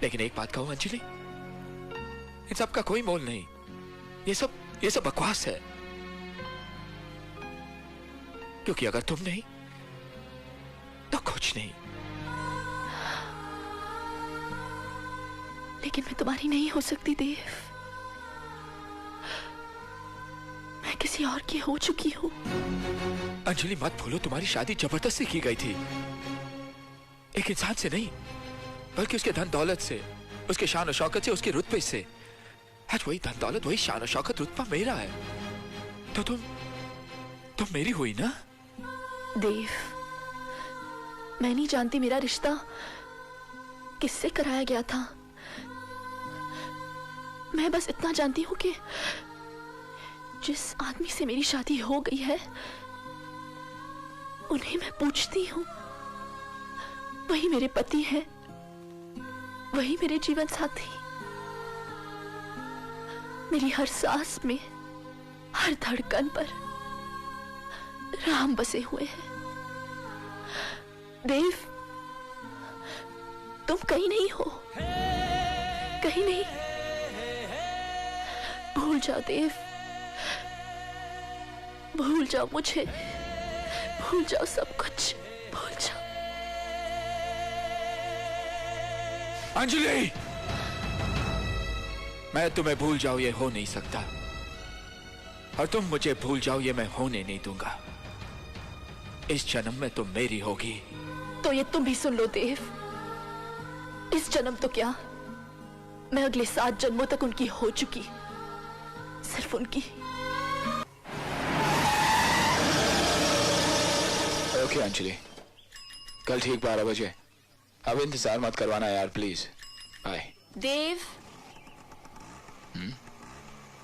लेकिन एक बात कहूं अंजलि, इन सब का कोई मोल नहीं। ये सब बकवास है। क्योंकि अगर तुम नहीं तो कुछ नहीं। लेकिन मैं तुम्हारी नहीं हो सकती देव। मैं किसी और की हो चुकी हूं। अंजलि मत भूलो, तुम्हारी शादी जबरदस्ती की गई थी। एक इंसान से नहीं, बल्कि उसके धन दौलत से, उसके शान और शौकत से, उसके रुतबे से। आज वही धन दौलत, वही शान और शौकत, रुतबा मेरा है। तो तुम मेरी हुई ना? देव, मैं नहीं जानती मेरा रिश्ता किससे कराया गया था। मैं बस इतना जानती हूं कि जिस आदमी से मेरी शादी हो गई है उन्हें मैं पूछती हूं, वही मेरे पति हैं, वही मेरे जीवन साथी। मेरी हर सांस में, हर धड़कन पर राम बसे हुए हैं। देव, तुम कहीं नहीं हो, कहीं नहीं। भूल जाओ देव, भूल जाओ मुझे, भूल जाओ सब कुछ, भूल जाओ। अंजलि, मैं तुम्हें भूल जाऊं ये हो नहीं सकता, और तुम मुझे भूल जाओ ये मैं होने नहीं दूंगा। इस जन्म में तुम मेरी होगी। तो ये तुम भी सुन लो देव, इस जन्म तो क्या, मैं अगले 7 जन्मों तक उनकी हो चुकी, सिर्फ उनकी। ओके अंजलि, कल ठीक 12 बजे। अब इंतजार मत करवाना यार, प्लीज। बाय। देव,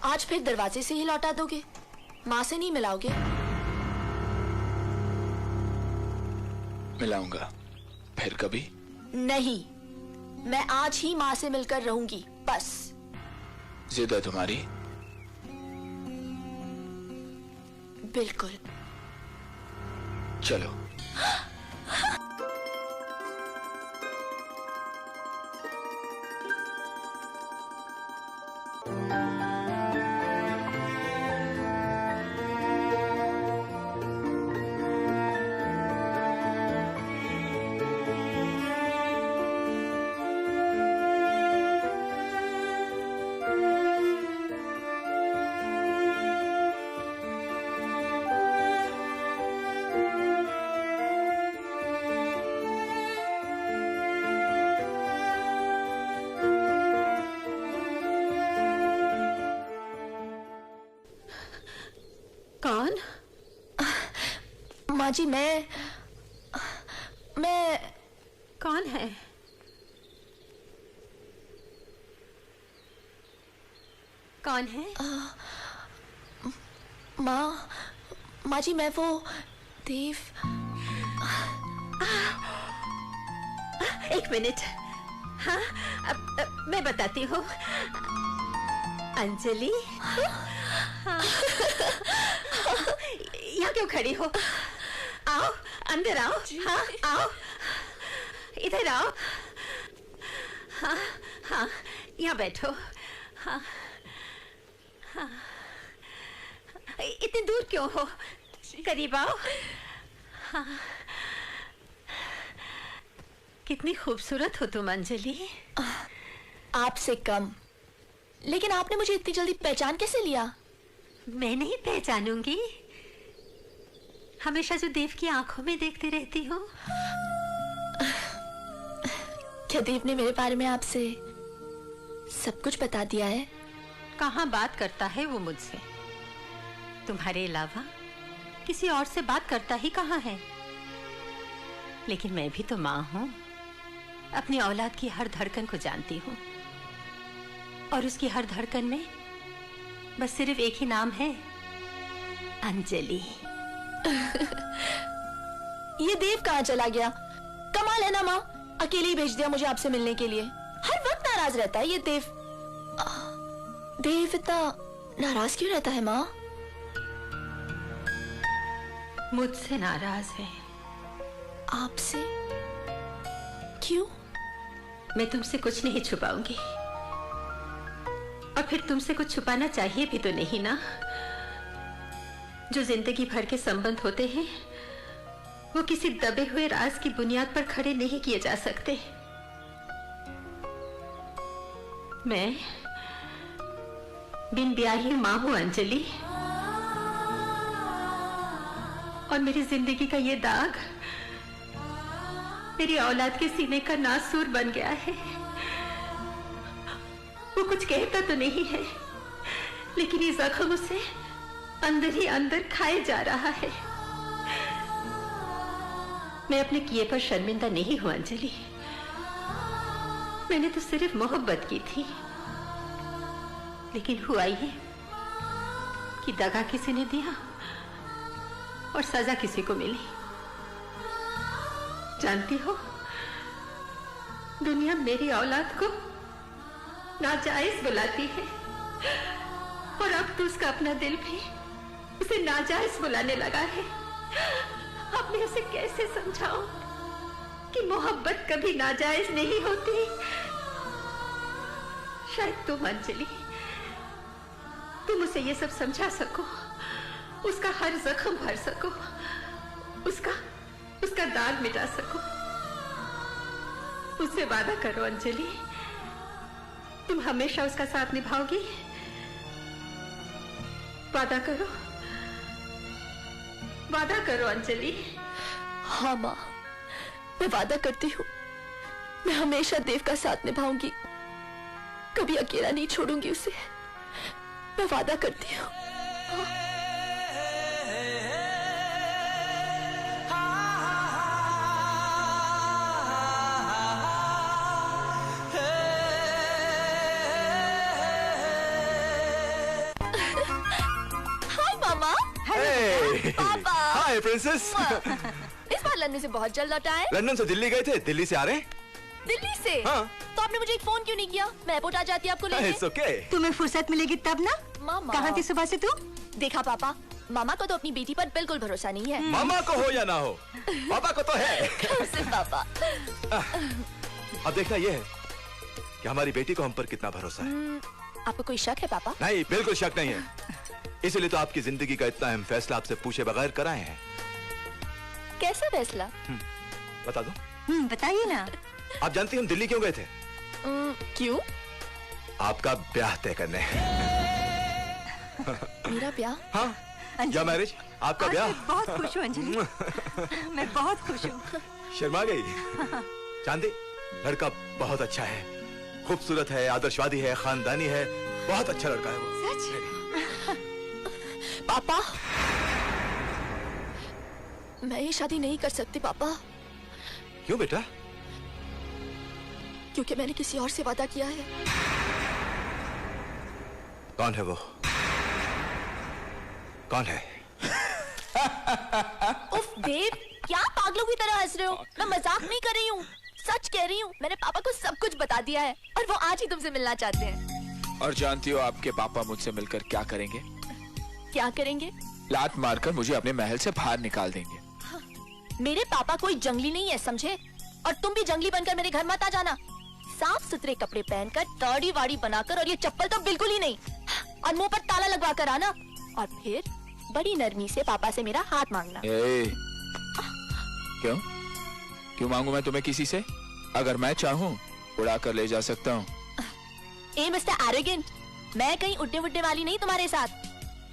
आज फिर दरवाजे से ही लौटा दोगे? माँ से नहीं मिलाओगे? मिलाऊंगा, फिर कभी नहीं। मैं आज ही माँ से मिलकर रहूंगी, बस। जिद है तुम्हारी? बिल्कुल। चलो। कौन? माँ जी, मैं कौन है? कौन है? माँ जी, मैं वो देव। एक मिनट। हाँ, अब मैं बताती हूँ। अंजलि, हाँ। यहाँ क्यों खड़ी हो? आओ, अंदर आओ। हाँ, आओ, इधर आओ। हाँ हाँ, यहाँ बैठो। हाँ हाँ, इतनी दूर क्यों हो? करीब आओ। हाँ, कितनी खूबसूरत हो तुम अंजलि। आपसे कम, लेकिन आपने मुझे इतनी जल्दी पहचान कैसे लिया? मैं नहीं पहचानूंगी? हमेशा जो देव की आंखों में देखती रहती हो। क्या देव ने मेरे बारे में आपसे सब कुछ बता दिया है? कहाँ बात करता है वो मुझसे? तुम्हारे अलावा किसी और से बात करता ही कहाँ है? लेकिन मैं भी तो माँ हूँ, अपनी औलाद की हर धड़कन को जानती हूँ, और उसकी हर धड़कन में बस सिर्फ एक ही नाम है, अंजलि। ये देव कहाँ चला गया? कमाल है ना माँ, अकेले ही भेज दिया मुझे आपसे मिलने के लिए। हर वक्त नाराज रहता है ये देव। देव इतना नाराज क्यों रहता है माँ? मुझसे नाराज है। आपसे? क्यों? मैं तुमसे कुछ नहीं छुपाऊंगी, और फिर तुमसे कुछ छुपाना चाहिए भी तो नहीं ना। जो जिंदगी भर के संबंध होते हैं वो किसी दबे हुए राज की बुनियाद पर खड़े नहीं किए जा सकते। मैं बिन ब्याही मां हूं अंजलि, और मेरी जिंदगी का ये दाग मेरी औलाद के सीने का नासूर बन गया है। वो कुछ कहता तो नहीं है, लेकिन ये जख्म उसे अंदर ही अंदर खाए जा रहा है। मैं अपने किए पर शर्मिंदा नहीं हूं अंजलि। मैंने तो सिर्फ मोहब्बत की थी, लेकिन हुआ ये कि दगा किसी ने दिया और सजा किसी को मिली। जानती हो, दुनिया मेरी औलाद को नाजायज बुलाती है, और अब तो उसका अपना दिल भी उसे नाजायज बुलाने लगा है। अब मैं उसे कैसे समझाऊं कि मोहब्बत कभी नाजायज नहीं होती। शायद तुम अंजलि, तुम उसे ये सब समझा सको, उसका हर जख्म भर सको, उसका दाग मिटा सको। उससे वादा करो अंजलि, तुम हमेशा उसका साथ निभाओगी। वादा करो, वादा करो अंजलि। हाँ माँ, मैं वादा करती हूँ, मैं हमेशा देव का साथ निभाऊंगी, कभी अकेला नहीं छोड़ूंगी उसे। मैं वादा करती हूँ। हाय मामा। Hey! पापा। Hi, princess. इस बार लंदन से बहुत जल्द लौटा है। लंदन से दिल्ली गए थे, दिल्ली से आ रहे हैं? दिल्ली से? हाँ। तो आपने मुझे एक फोन क्यों नहीं किया? मैं एयरपोर्ट आ जाती आपको लेने। It's okay. तुम्हें फुर्सत मिलेगी तब ना। मामा। कहाँ थी सुबह से तू? देखा पापा, मामा को तो अपनी बेटी पर बिल्कुल भरोसा नहीं है। मामा को हो या ना हो, पापा को तो है। सिर्फ पापा। अब देखना ये है कि हमारी बेटी को हम पर कितना भरोसा है। आपको कोई शक है पापा? नहीं, बिल्कुल शक नहीं है। इसलिए तो आपकी जिंदगी का इतना अहम फैसला आपसे पूछे बगैर कराए हैं। कैसा फैसला? बता दो। बताइए ना। आप जानती हैं हम दिल्ली क्यों गए थे? क्यों? आपका ब्याह तय करने। मेरा ब्याह? हाँ, या मैरिज, आपका ब्याह। मैं बहुत खुश हूँ अंजलि। मैं बहुत खुश हूँ। शर्मा गई। चांदी, लड़का बहुत अच्छा है, खूबसूरत है, आदर्शवादी है, खानदानी है, बहुत अच्छा लड़का है वो। सच? पापा, मैं ये शादी नहीं कर सकती पापा। क्यों बेटा? क्योंकि मैंने किसी और से वादा किया है। कौन है वो? कौन है? उफ देव, क्या पागलों की तरह हंस रहे हो? मैं मजाक नहीं कर रही हूँ, सच कह रही हूँ। मैंने पापा को सब कुछ बता दिया है और वो आज ही तुमसे मिलना चाहते हैं। और जानती हो आपके पापा मुझसे मिलकर क्या करेंगे? क्या करेंगे? लात मारकर मुझे अपने महल से बाहर निकाल देंगे। मेरे पापा कोई जंगली नहीं है, समझे? और तुम भी जंगली बनकर मेरे घर मत आ जाना। साफ सुथरे कपड़े पहनकर, दाढ़ी वाड़ी बनाकर, और ये चप्पल तो बिल्कुल ही नहीं, और मुंह पर ताला लगवा कर आना, और फिर बड़ी नरमी से पापा से मेरा हाथ मांगना। क्यों मांगू मैं तुम्हें किसी से? अगर मैं चाहूँ उड़ा कर ले जा सकता हूँ। ए मिस्टर एरोगेंट, मैं कहीं उड़ने उड़ने वाली नहीं तुम्हारे साथ।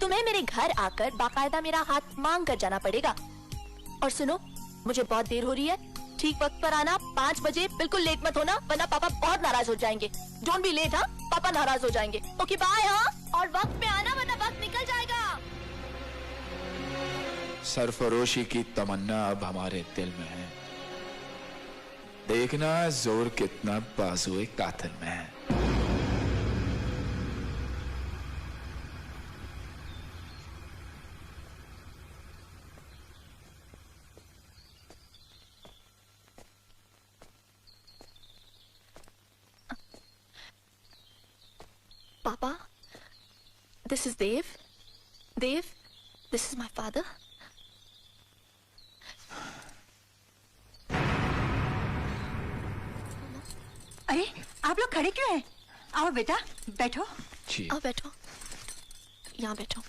तुम्हें मेरे घर आकर बाकायदा मेरा हाथ मांग कर जाना पड़ेगा। और सुनो, मुझे बहुत देर हो रही है, ठीक वक्त पर आना, 5 बजे, बिल्कुल लेट मत होना, वरना पापा बहुत नाराज हो जाएंगे। डोंट बी लेट, हाँ? पापा नाराज हो जाएंगे। ओके बाय, हाँ? और वक्त पे आना, वरना वक्त निकल जाएगा। सरफरोशी की तमन्ना अब हमारे दिल में है, देखना जोर कितना बाजुए कातिल में है। Papa, this is Dev. Dev, this is my father. अरे आप लोग खड़े क्यों हैं? आओ बेटा बैठो। जी आओ बैठो, यहाँ बैठो।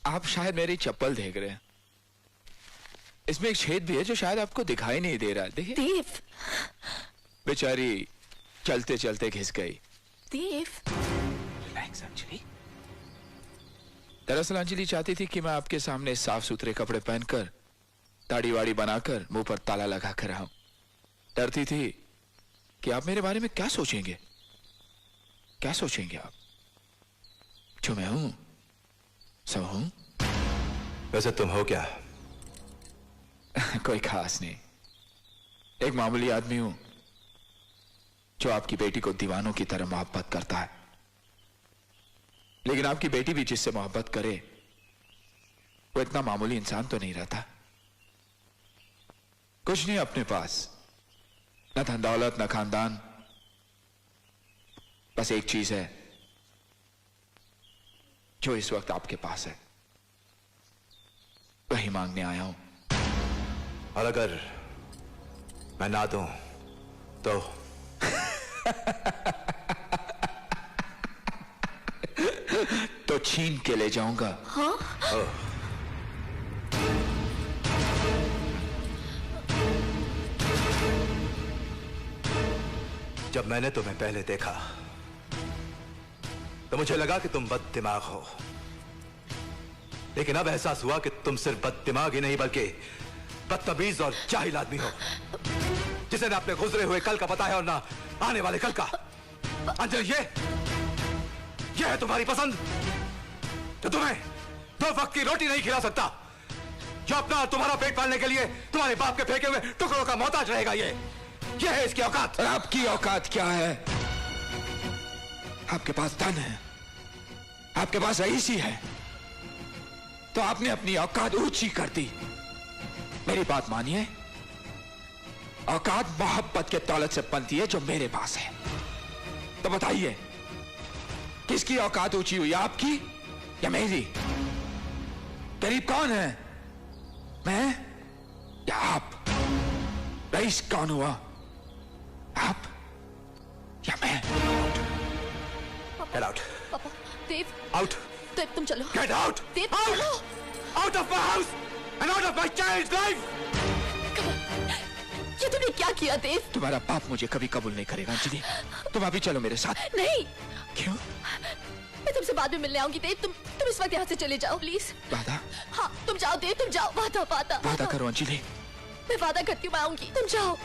आप शायद मेरी चप्पल देख रहे हैं। इसमें एक छेद भी है जो शायद आपको दिखाई नहीं दे रहा है। देखिए देव, बेचारी चलते चलते घिस गई। देव, रिलैक्स अंजलि। दरअसल अंजलि चाहती थी कि मैं आपके सामने साफ सुथरे कपड़े पहनकर, दाढ़ी वाड़ी बनाकर, मुंह पर ताला लगा कर आऊं। डरती थी कि आप मेरे बारे में क्या सोचेंगे। क्या सोचेंगे आप? जो मैं हूं सब हूं। वैसे तुम हो क्या? कोई खास नहीं, एक मामूली आदमी हूं जो आपकी बेटी को दीवानों की तरह मोहब्बत करता है। लेकिन आपकी बेटी भी जिससे मोहब्बत करे वो इतना मामूली इंसान तो नहीं रहता। कुछ नहीं अपने पास, न धन दौलत न खानदान, बस एक चीज है जो इस वक्त आपके पास है, वही मांगने आया हूं। और अगर मैं ना दूं तो? तो छीन के ले जाऊंगा। हाँ? जब मैंने तुम्हें पहले देखा तो मुझे लगा कि तुम बददिमाग हो, लेकिन अब एहसास हुआ कि तुम सिर्फ बददिमाग ही नहीं बल्कि बदतमीज और जाहिल आदमी हो, जिसे ना अपने गुजरे हुए कल का पता है और ना आने वाले कल का। अंजलि, ये है तुम्हारी पसंद? तो तुम्हें 2 वक्त की रोटी नहीं खिला सकता, जो अपना तुम्हारा पेट पालने के लिए तुम्हारे बाप के फेंके हुए टुकड़ों का मोहताज रहेगा। ये है इसकी औकात। और आपकी औकात क्या है? आपके पास धन है, आपके पास रईसी है, तो आपने अपनी औकात ऊंची कर दी। मेरी बात मानिए, औकात मोहब्बत के दौलत से बनती है जो मेरे पास है। तो बताइए किसकी औकात ऊंची हुई, आपकी या मेरी? गरीब कौन है, मैं या आप? रईस कौन हुआ, आप या मैं? Get out. पापा, देव, Out. देव तुम चलो। Get out. देव Out. चलो। Out of my house and out of my child's life. ये तुमने क्या किया देव? तुम्हारा बाप मुझे कभी कबूल नहीं करेगा अंजलि। तुम अभी चलो मेरे साथ। नहीं, क्यों? मैं तुमसे बाद में मिलने आऊंगी देव। तुम इस वक्त यहाँ से चले जाओ प्लीज। वादा? हाँ तुम जाओ देव, तुम जाओ। वादा वादा वादा करो अंजलि। मैं वादा करती हूँ मैं आऊंगी, तुम जाओ।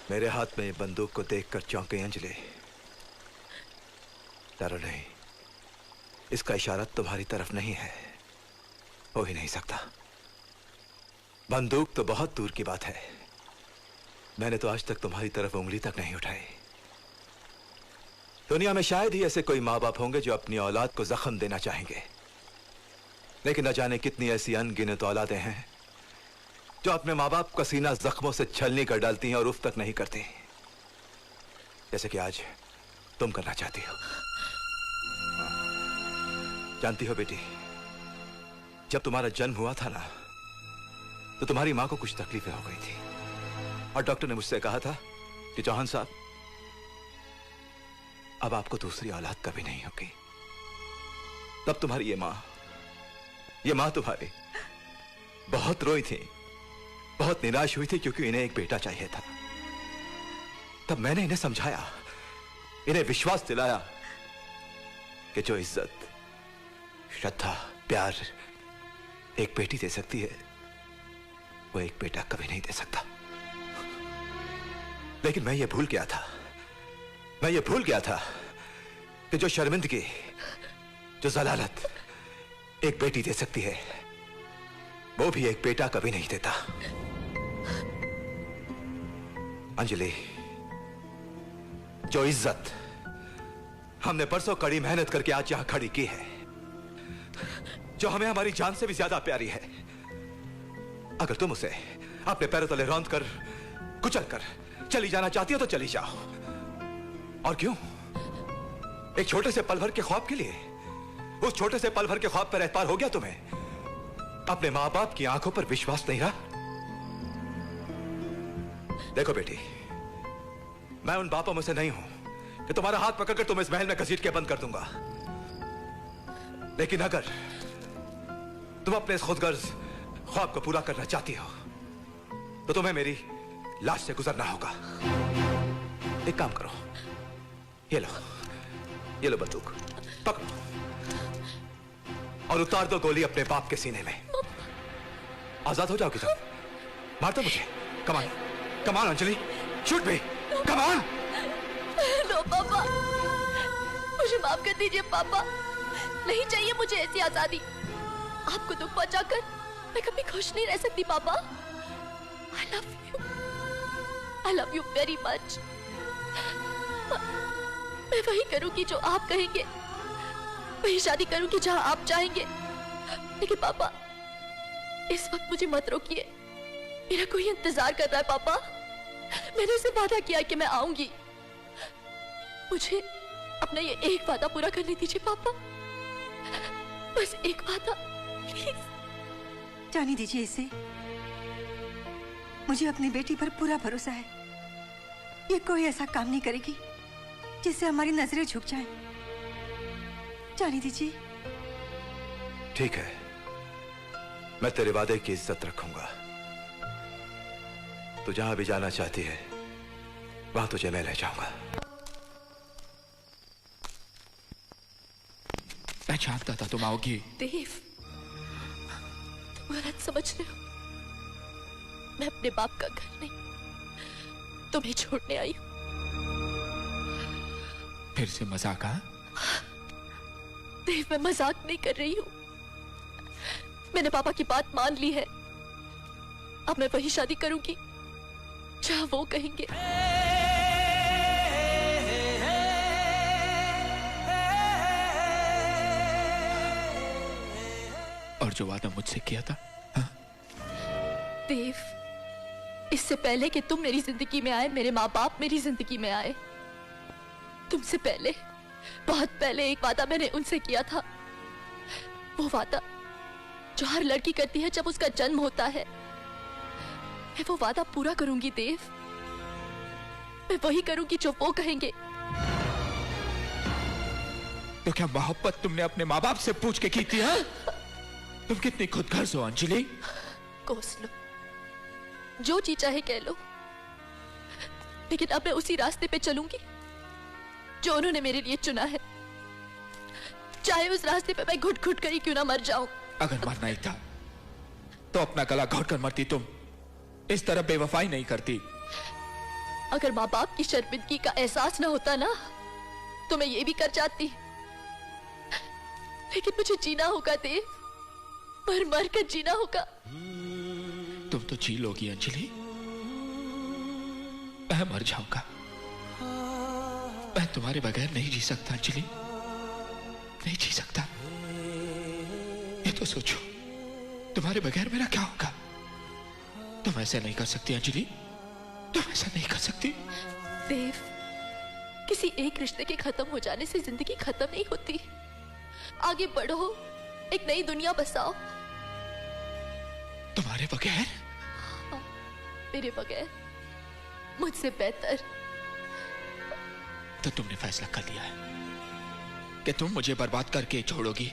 मेरे हाथ में बंदूक को देखकर चौंक गई अंजलि। डरो नहीं, इसका इशारा तुम्हारी तरफ नहीं है, हो ही नहीं सकता। बंदूक तो बहुत दूर की बात है, मैंने तो आज तक तुम्हारी तरफ उंगली तक नहीं उठाई। दुनिया में शायद ही ऐसे कोई माँ बाप होंगे जो अपनी औलाद को जख्म देना चाहेंगे, लेकिन न जाने कितनी ऐसी अनगिनत औलादें हैं जो अपने माँ बाप का सीना जख्मों से छलनी कर डालती हैं और उफ तक नहीं करती, जैसे कि आज तुम करना चाहती हो। जानती हो बेटी, जब तुम्हारा जन्म हुआ था ना, तो तुम्हारी माँ को कुछ तकलीफें हो गई थी और डॉक्टर ने मुझसे कहा था कि चौहान साहब, अब आपको दूसरी औलाद कभी नहीं होगी। तब तुम्हारी ये माँ तुम्हारी बहुत रोई थी, बहुत निराश हुई थी, क्योंकि इन्हें एक बेटा चाहिए था। तब मैंने इन्हें समझाया, इन्हें विश्वास दिलाया कि जो इज्जत, श्रद्धा, प्यार एक बेटी दे सकती है, वो एक बेटा कभी नहीं दे सकता। लेकिन मैं ये भूल गया था कि जो शर्मिंदगी, जो जलालत एक बेटी दे सकती है, वो भी एक बेटा कभी नहीं देता। अंजलि, जो इज्जत हमने परसों कड़ी मेहनत करके आज यहां खड़ी की है, जो हमें हमारी जान से भी ज्यादा प्यारी है, अगर तुम उसे अपने पैरों तले रौंद कर, कुचल कर चली जाना चाहती हो तो चली जाओ। और क्यों? एक छोटे से पल भर के ख्वाब के लिए, उस छोटे से पल भर के ख्वाब पर एतबार हो गया तुम्हें? अपने मां बाप की आंखों पर विश्वास नहीं रहा? देखो बेटी, मैं उन बापों में से नहीं हूं कि तुम्हारा हाथ पकड़कर तुम इस महल में घसीट के बंद कर दूंगा। लेकिन अगर तुम अपने इस खुदगर्ज ख्वाब को पूरा करना चाहती हो तो तुम्हें मेरी लाश से गुजरना होगा। एक काम करो, ये लो बंदूक, पकड़ो और उतार दो गोली अपने बाप के सीने में। आजाद हो जाओगी तुम। मार दो मुझे। कमान अंजलि, शूट मी, कमान। नो पापा, मुझे माफ कर दीजिए पापा, नहीं चाहिए मुझे ऐसी आजादी। आपको दुख पहुंचाकर मैं कभी खुश नहीं रह सकती पापा। I love you very much। मैं वही करूंगी जो आप कहेंगे, वही शादी करूंगी जहां आप चाहेंगे। लेकिन पापा, इस वक्त मुझे मत रोकिए, मेरा कोई इंतजार कर रहा है पापा। मैंने उसे वादा किया कि मैं आऊंगी। मुझे अपना ये एक वादा पूरा करने दीजिए पापा, बस एक वादा, प्लीज। जाने दीजिए इसे, मुझे अपनी बेटी पर पूरा भरोसा है। ये कोई ऐसा काम नहीं करेगी जिससे हमारी नजरें झुक जाएं। जाने दीजिए। ठीक है, मैं तेरे वादे की इज्जत रखूंगा। तू जहां भी जाना चाहती है वहां तुझे मैं ले जाऊंगा। मैं जानता था तुम आओगी। देव, तुम गलत समझ रहे हो। मैं अपने बाप का घर नहीं, तुम्हें छोड़ने आई हूं। फिर से मजाक? देव, मैं मजाक नहीं कर रही हूं। मैंने पापा की बात मान ली है। अब मैं वही शादी करूंगी जहां वो कहेंगे। और जो वादा मुझसे किया था? देव, इससे पहले कि तुम मेरी जिंदगी में आए, मेरे माँ बाप मेरी जिंदगी में आए। तुमसे पहले, बहुत पहले एक वादा मैंने उनसे किया था। वो वादा जो हर लड़की करती है जब उसका जन्म होता है। मैं वो वादा पूरा करूंगी देव। मैं वही करूंगी जो वो कहेंगे। तो क्या मोहब्बत तुमने अपने माँ बाप से पूछ के की थी? हाँ? तुम कितनी खुदगर्ज हो अंजलि। कोस लो, जो जी चाहे कह लो, लेकिन अब मैं उसी रास्ते पे चलूंगी जो उन्होंने मेरे लिए चुना है, चाहे उस रास्ते पे मैं घुट घुट कर ही क्यों ना मर जाऊं। अगर मरना ही था तो अपना गला घोट कर मरती। तुम इस तरह बेवफाई नहीं करती। अगर माँ बाप की शर्मिंदगी का एहसास ना होता ना तो मैं ये भी कर जाती। लेकिन मुझे जीना होगा देव, मर मर कर जीना होगा। तुम तो जी लोगी अंजलि, मैं मर जाऊंगा। मैं तुम्हारे बगैर नहीं जी सकता अंजलि, नहीं जी सकता। ये तो सोचो, तुम्हारे बगैर मेरा क्या होगा? तुम ऐसा नहीं कर सकती अंजलि, तुम ऐसा नहीं कर सकती। देव, किसी एक रिश्ते के खत्म हो जाने से जिंदगी खत्म नहीं होती। आगे बढ़ो, एक नई दुनिया बसाओ। तुम्हारे बगैर? मेरे बगैर, मुझसे बेहतर। तो तुमने फैसला कर लिया है कि तुम मुझे बर्बाद करके छोड़ोगी।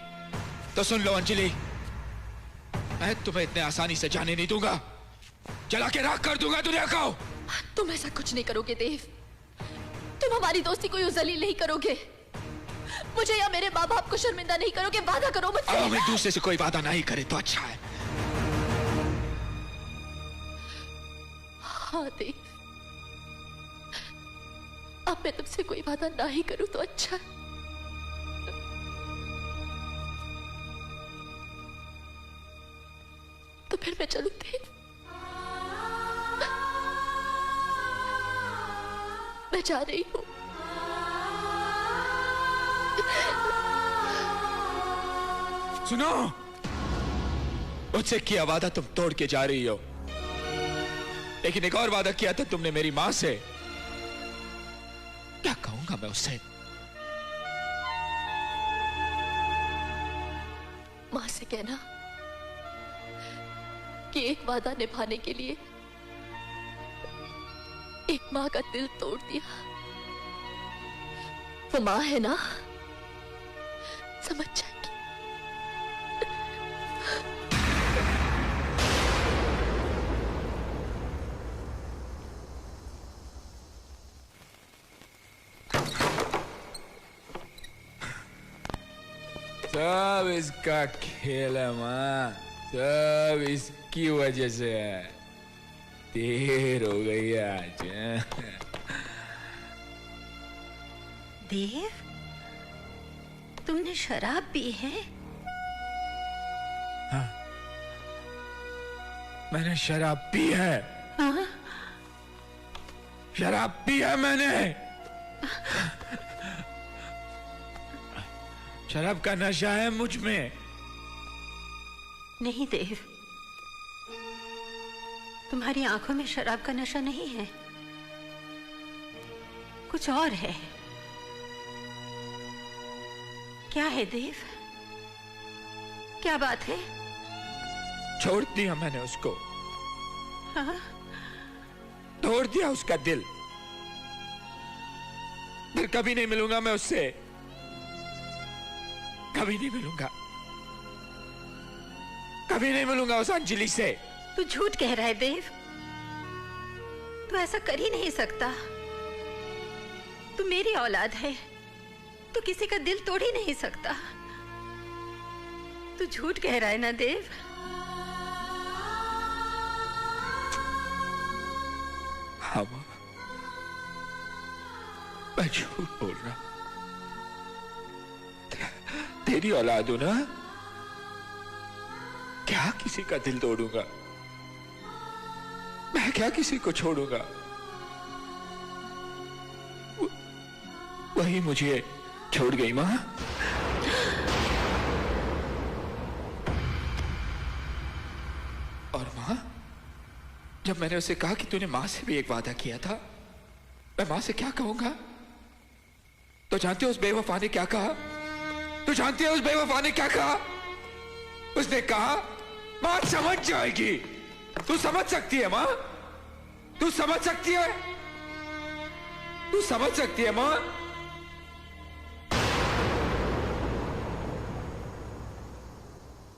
तो सुन लो अंजलि, मैं तुम्हें इतने आसानी से जाने नहीं दूंगा। जला के राख कर दूंगा दुनिया को। तुम ऐसा कुछ नहीं करोगे देव। तुम हमारी दोस्ती को यूं जलील नहीं करोगे। मुझे या मेरे माँ बाप को शर्मिंदा नहीं करोगे। वादा करो मुझसे। अब हम एक दूसरे से कोई वादा नहीं करे तो अच्छा है। हाँ देव, अब मैं तुमसे कोई वादा ना ही करूं तो अच्छा है। तो फिर मैं चलूं देव? मैं जा रही हूं। सुनो, मुझसे किया वादा तुम तोड़ के जा रही हो, लेकिन एक और वादा किया था तुमने मेरी मां से। क्या कहूंगा मैं उससे? मां से कहना कि एक वादा निभाने के लिए एक मां का दिल तोड़ दिया। वो मां है ना, समझ जाएगी। सब इसका खेल है मां, सब इसकी वजह से है। देर हो गई है आज। देव, तुमने शराब पी है? हाँ, मैंने शराब पी है। हाँ? शराब पी है मैंने। शराब का नशा है मुझ में। नहीं देव, तुम्हारी आंखों में शराब का नशा नहीं है, कुछ और है। क्या है देव? क्या बात है? छोड़ दिया मैंने उसको। हाँ? तोड़ दिया उसका दिल। फिर कभी नहीं मिलूंगा मैं उससे, कभी नहीं मिलूंगा, कभी नहीं मिलूंगा उस अंजलि से। तू झूठ कह रहा है देव, तू ऐसा कर ही नहीं सकता। तू मेरी औलाद है, तू किसी का दिल तोड़ ही नहीं सकता। तू झूठ कह रहा है ना देव? हाँ मां, मैं झूठ बोल रहा। तेरी औलाद हूं ना, क्या किसी का दिल तोड़ूंगा? मैं क्या किसी को छोड़ूंगा? वही मुझे छोड़ गई मां। और मां, जब मैंने उसे कहा कि तूने मां से भी एक वादा किया था, मैं मां से क्या कहूंगा? तो जानते हो उस बेवफा ने क्या कहा? तू जानती है उस बेवफा ने क्या कहा? उसने कहा मां समझ जाएगी। तू समझ सकती है मां? तू समझ सकती है? तू समझ सकती है मां?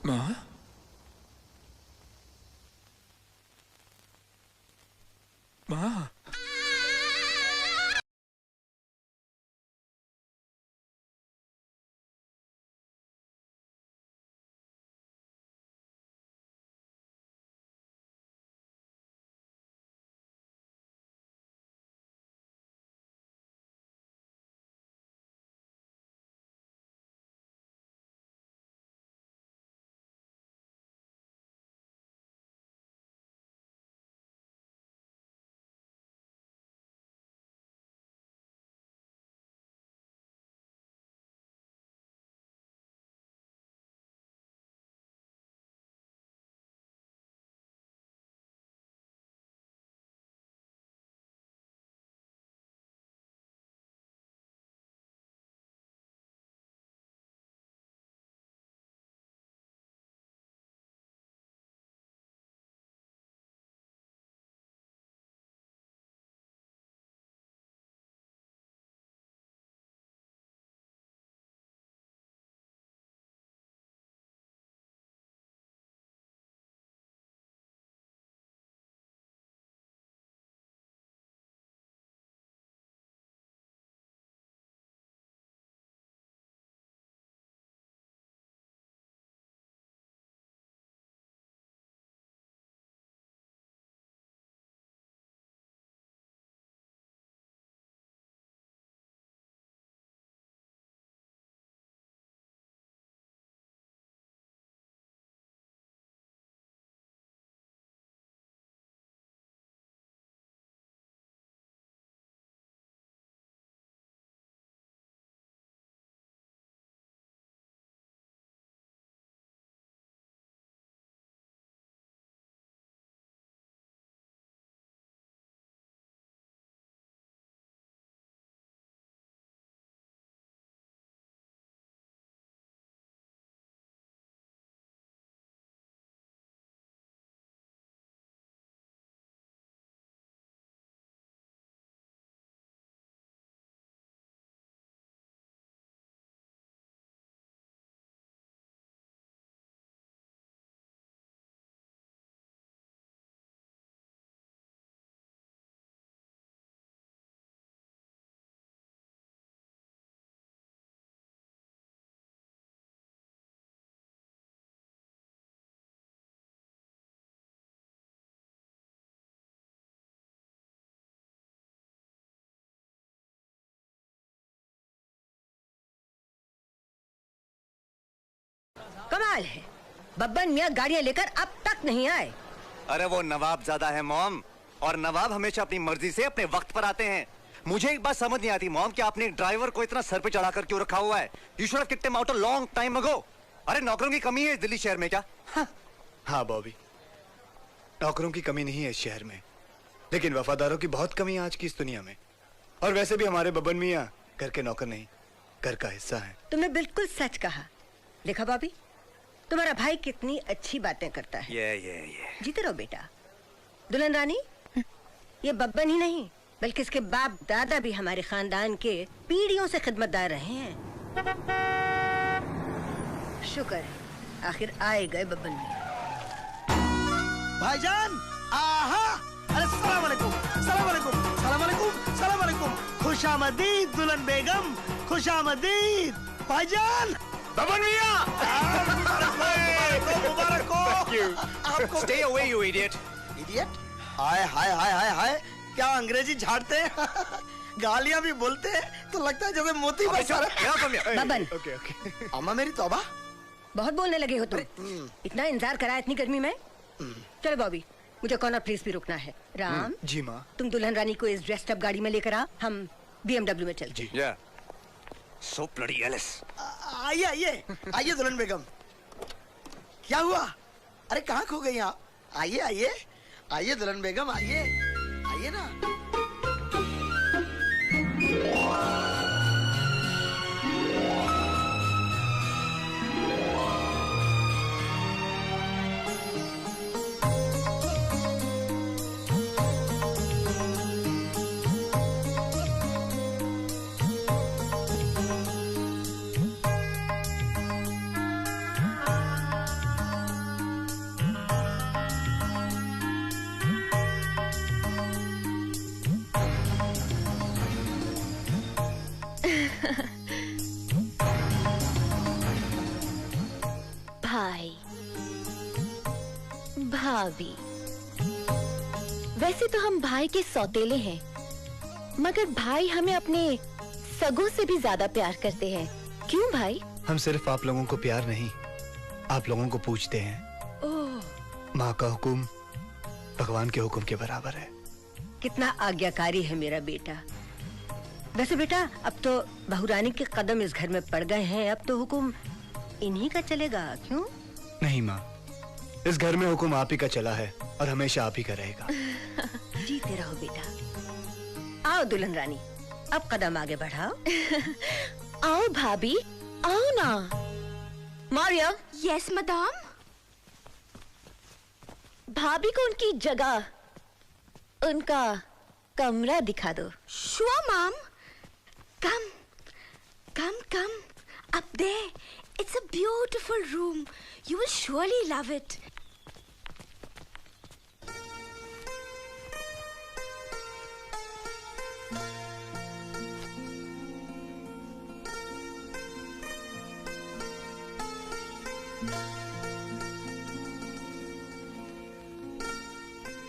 मां, मां। कमाल है, बब्बन मियाँ गाड़ियाँ लेकर अब तक नहीं आए। अरे वो नवाब ज्यादा है मॉम, और नवाब हमेशा अपनी मर्जी से अपने वक्त पर आते हैं। मुझे एक बात समझ नहीं आती मॉम कि आपने ड्राइवर को इतना सर पे चढ़ाकर क्यों रखा हुआ है? You should have kicked him out a long time ago. अरे नौकरों की कमी है इस दिल्ली शहर में क्या? हाँ बॉबी, नौकरों की कमी नहीं है इस शहर में, लेकिन वफादारों की बहुत कमी है आज की इस दुनिया में। और वैसे भी हमारे बब्बन मियाँ घर के नौकर नहीं, घर का हिस्सा है। तुमने बिल्कुल सच कहा। देखा बॉबी, तुम्हारा भाई कितनी अच्छी बातें करता है। ये जीते रहो बेटा। दुल्हन रानी, ये बब्बन ही नहीं बल्कि इसके बाप दादा भी हमारे खानदान के पीढ़ियों से खिदमतदार रहे हैं। शुक्र है आखिर आए गए बब्बन मियाँ। भाईजान, आहा, अरे सलाम वालेकुम, सलाम वालेकुम, सलाम वालेकुम, सलाम वालेकुम। खुशामदीद दुल्हन बेगम, खुशामदीद। भाईजान, बब्बन मियाँ, मुबारक हो। आपको stay away you idiot. Idiot? हाय हाय हाय हाय हाय, क्या अंग्रेजी झाड़ते हैं? गालियां भी बोलते हैं तो लगता है जैसे मोती बरसा रहे। Babban, okay okay. अम्मा मेरी तौबा। बहुत बोलने लगे हो तुम। इतना इंतजार करा इतनी गर्मी में। चलो बॉबी, मुझे कॉर्नर प्लेस भी रुकना है। राम, जी माँ। तुम दुल्हन रानी को इस ड्रेस्ड अप गाड़ी में लेकर आ, हम BMW में चलते हैं। या सो ब्लडी एलिस। आइए आइए आइए दुल्हन बेगम। क्या हुआ? अरे कहाँ खो गई आप? आइए आइए आइए दुल्हन बेगम, आइए आइए ना। भाई, भाभी, वैसे तो हम भाई के सौतेले हैं, मगर भाई हमें अपने सगों से भी ज्यादा प्यार करते हैं। क्यों भाई? हम सिर्फ आप लोगों को प्यार नहीं, आप लोगों को पूछते हैं। ओह, माँ का हुक्म भगवान के हुक्म के बराबर है। कितना आज्ञाकारी है मेरा बेटा। वैसे बेटा, अब तो बहुरानी के कदम इस घर में पड़ गए हैं, अब तो हुक्म इन्हीं का चलेगा। क्यों? नहीं माँ, इस घर में हुक्म आप ही का चला है और हमेशा आप ही का रहेगा। जीते रहो बेटा। आओ दुल्हन रानी, अब कदम आगे बढ़ाओ। आओ भाभी, आओ ना। मारिया। Yes madam. भाभी को उनकी जगह, उनका कमरा दिखा दो। Sure, Mom. Come, come, come. Up there. It's a beautiful room. You will surely love it.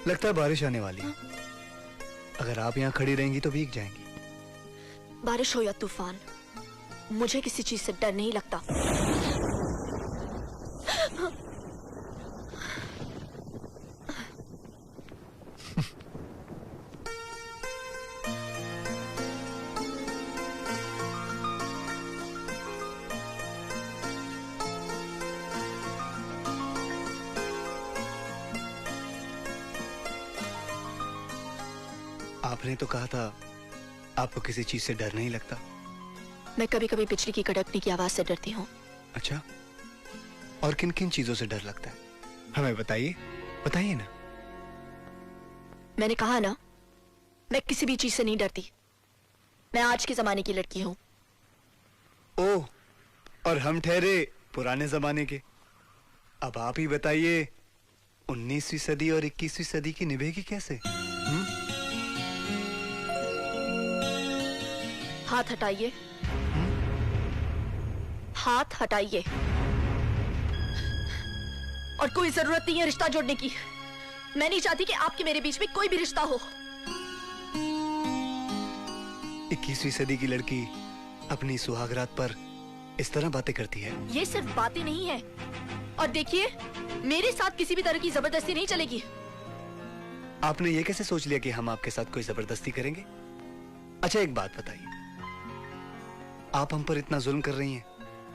लगता है बारिश आने वाली है। अगर आप यहाँ खड़ी रहेंगी तो भीग जाएंगी। बारिश हो या तूफान, मुझे किसी चीज से डर नहीं लगता। आपने तो कहा था आपको किसी चीज से डर नहीं लगता। मैं कभी कभी बिजली की कड़कने की आवाज से डरती हूँ। अच्छा, और किन किन चीजों से डर लगता है? हमें बताइए, बताइए ना। मैंने कहा ना, मैं किसी भी चीज से नहीं डरती। मैं आज के जमाने की लड़की हूँ। ओह, और हम ठहरे पुराने जमाने के। अब आप ही बताइए, 19वीं सदी और 21वीं सदी की निभेगी कैसे? हाथ हटाइए, हाथ हटाइए। और कोई जरूरत नहीं है रिश्ता जोड़ने की। मैं नहीं चाहती कि आपके मेरे बीच में कोई भी रिश्ता हो। 21वीं सदी की लड़की अपनी सुहागरात पर इस तरह बातें करती है? ये सिर्फ बातें नहीं है, और देखिए मेरे साथ किसी भी तरह की जबरदस्ती नहीं चलेगी। आपने ये कैसे सोच लिया कि हम आपके साथ कोई जबरदस्ती करेंगे? अच्छा एक बात बताइए, आप हम पर इतना जुल्म कर रही हैं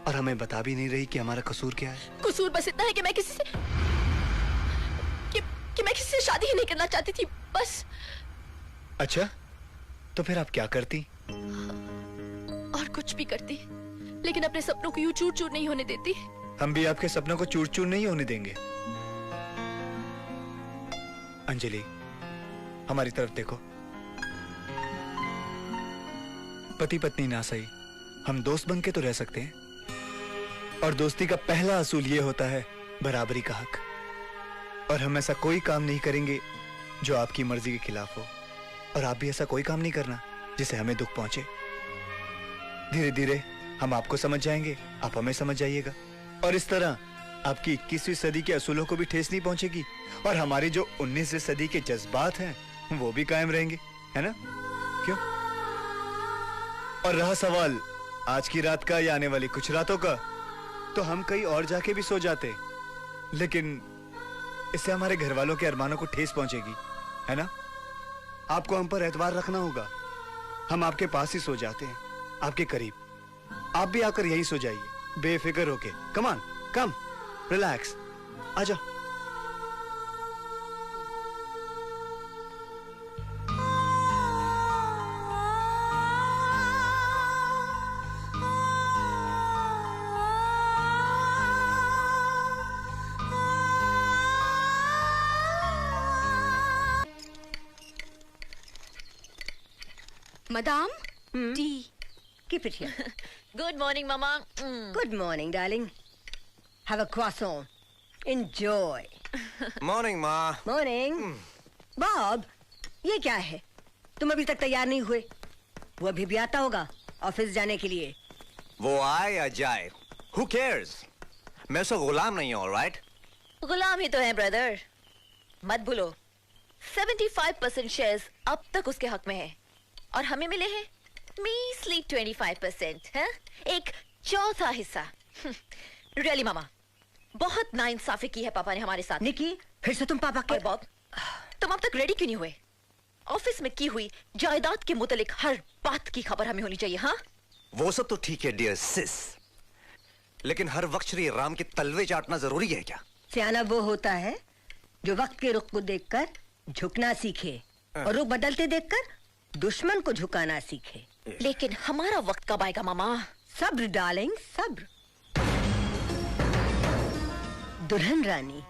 और हमें बता भी नहीं रही कि हमारा कसूर क्या है? कसूर बस इतना है कि मैं किसी से कि मैं किसी से शादी ही नहीं करना चाहती थी, बस। अच्छा, तो फिर आप क्या करती? और कुछ भी करती, लेकिन अपने सपनों को यूं चूर चूर नहीं होने देती। हम भी आपके सपनों को चूर चूर नहीं होने देंगे। अंजलि, हमारी तरफ देखो। पति पत्नी ना सही, हम दोस्त बन के तो रह सकते हैं, और दोस्ती का पहला असूल ये होता है बराबरी का हक। और हम ऐसा कोई काम नहीं करेंगे जो आपकी मर्जी के खिलाफ हो, और आप भी ऐसा कोई काम नहीं करना जिसे हमें दुख पहुंचे। धीरे धीरे हम आपको समझ जाएंगे, आप हमें समझ जाइएगा, और इस तरह आपकी 21वीं सदी के असूलों को भी ठेस नहीं पहुंचेगी, और हमारी जो 19वीं सदी के जज्बात हैं वो भी कायम रहेंगे, है ना? क्यों? और रहा सवाल आज की रात का या आने वाली कुछ रातों का, तो हम कहीं और जाके भी सो जाते, लेकिन इससे हमारे घर वालों के अरमानों को ठेस पहुंचेगी, है ना? आपको हम पर एतबार रखना होगा। हम आपके पास ही सो जाते हैं, आपके करीब। आप भी आकर यहीं सो जाइए बेफिक्र होके। कम ऑन, कम, रिलैक्स, आजा। Madam, tea. Keep it here. Good morning mama. Good morning, darling. Have a croissant. Enjoy. Morning माँ। Morning. Bob, ये क्या है? तुम अभी तक तैयार नहीं हुए? वो अभी भी आता होगा ऑफिस जाने के लिए। वो आए या जाए, who cares? मैं उसका गुलाम नहीं हूँ, राइट? गुलाम ही तो है ब्रदर। मत भूलो 75% शेयर्स अब तक उसके हक में है, और हमें मिले हैं मीसली 25%, है? एक चौथा हिस्सा। रियली मामा, बहुत नाइंसाफी की है पापा ने हमारे साथ। निकी, फिर से तुम पापा के। और बॉब, तुम अब तक रेडी क्यों नहीं हुए? ऑफिस में की हुई जायदाद के मुतालिक हर बात की खबर हमें होनी चाहिए। हाँ, वो सब तो ठीक है डियर सिस, लेकिन हर वक्त श्री राम के तलवे चाटना जरूरी है क्या? सियाना वो होता है जो वक्त के रुख को देखकर झुकना सीखे, और रुख बदलते देखकर दुश्मन को झुकाना सीखे। लेकिन हमारा वक्त कब आएगा मामा? सब्र डार्लिंग, सब्र। दुल्हन रानी,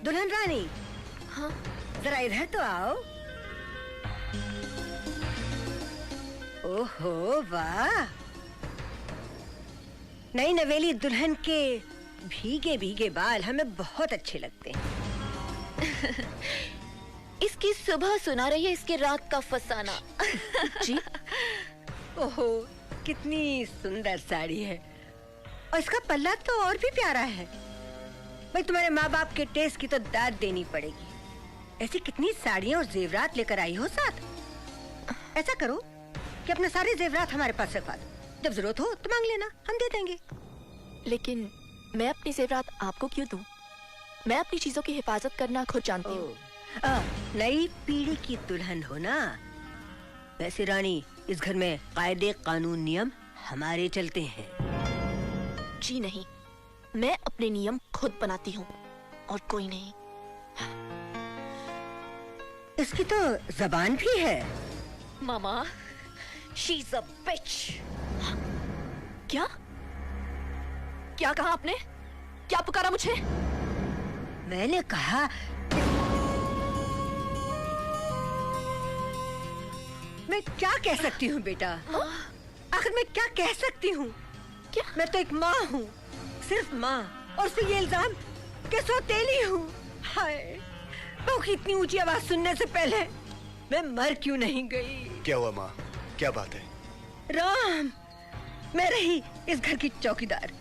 दुल्हन रानी, हाँ? जरा इधर तो आओ। ओहो वाह, नई नवेली दुल्हन के भीगे भीगे बाल हमें बहुत अच्छे लगते हैं। इसकी सुबह सुना रही है इसकी रात का फसाना। जी, ओहो कितनी सुंदर साड़ी है, और इसका पल्ला तो और भी प्यारा है। भाई तुम्हारे माँ बाप के टेस्ट की तो दाद देनी पड़ेगी। ऐसी कितनी साड़ियाँ और जेवरात लेकर आई हो साथ। ऐसा करो कि अपने सारे जेवरात हमारे पास रखवा दो, जब जरूरत हो तो मांग लेना, हम दे देंगे। लेकिन मैं अपनी जेवरात आपको क्यों दूं? मैं अपनी चीजों की हिफाजत करना खुद जानती हूँ। नई पीढ़ी की दुल्हन हो ना। वैसे रानी, इस घर में कायदे कानून नियम हमारे चलते हैं। जी नहीं, मैं अपने नियम खुद बनाती हूँ और कोई नहीं। इसकी तो जबान भी है। मामा, शीज अ बिच। क्या क्या कहा आपने? क्या पुकारा मुझे? मैंने कहा मैं क्या कह सकती हूँ बेटा? आखिर मैं क्या कह सकती हूँ? क्या? मैं तो एक माँ हूँ, सिर्फ माँ, और फिर ये इल्जाम कि सौतेली हूँ। हाय, बहू की इतनी ऊंची आवाज सुनने से पहले मैं मर क्यों नहीं गई? क्या हुआ माँ, क्या बात है? राम, मैं रही इस घर की चौकीदार।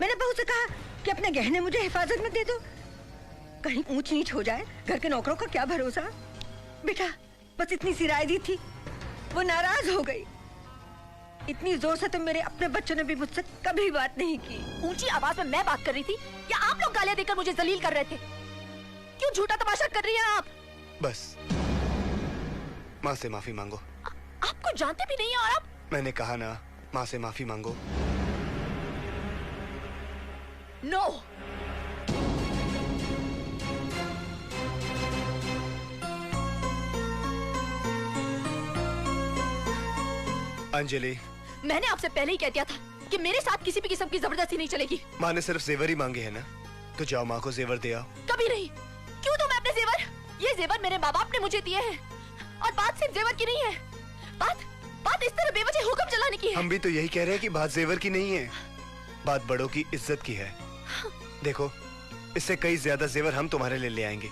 मैंने बहू से कहा कि अपने गहने मुझे हिफाजत में दे दो, कहीं ऊंच नीच हो जाए, घर के नौकरों का क्या भरोसा। बेटा बस इतनी सी राय दी थी, वो नाराज हो गई। इतनी जोर से तो मेरे अपने बच्चों ने भी मुझसे कभी बात नहीं की। ऊंची आवाज में मैं बात कर रही थी या आप लोग गालियां देकर मुझे जलील कर रहे थे? क्यों झूठा तमाशा कर रही हैं आप? बस माँ से माफी मांगो। आपको जानते भी नहीं है और आप। मैंने कहा ना, माँ से माफी मांगो। नो। अंजलि, मैंने आपसे पहले ही कह दिया था कि मेरे साथ किसी भी किस्म की जबरदस्ती नहीं चलेगी। माँ ने सिर्फ जेवर ही मांगे हैं ना, तो जाओ माँ को जेवर दे आओ। कभी नहीं। क्यों दूं मैं अपने जेवर? ये जेवर मेरे माँ बाप ने मुझे दिए हैं और बात सिर्फ जेवर की नहीं है। बात इस तरह बेवजह हुक्म चलाने की है। हम भी तो यही कह रहे हैं कि बात जेवर की नहीं है, बात बड़ों की इज्जत की है। देखो, इससे कई ज्यादा जेवर हम तुम्हारे लिए ले आएंगे।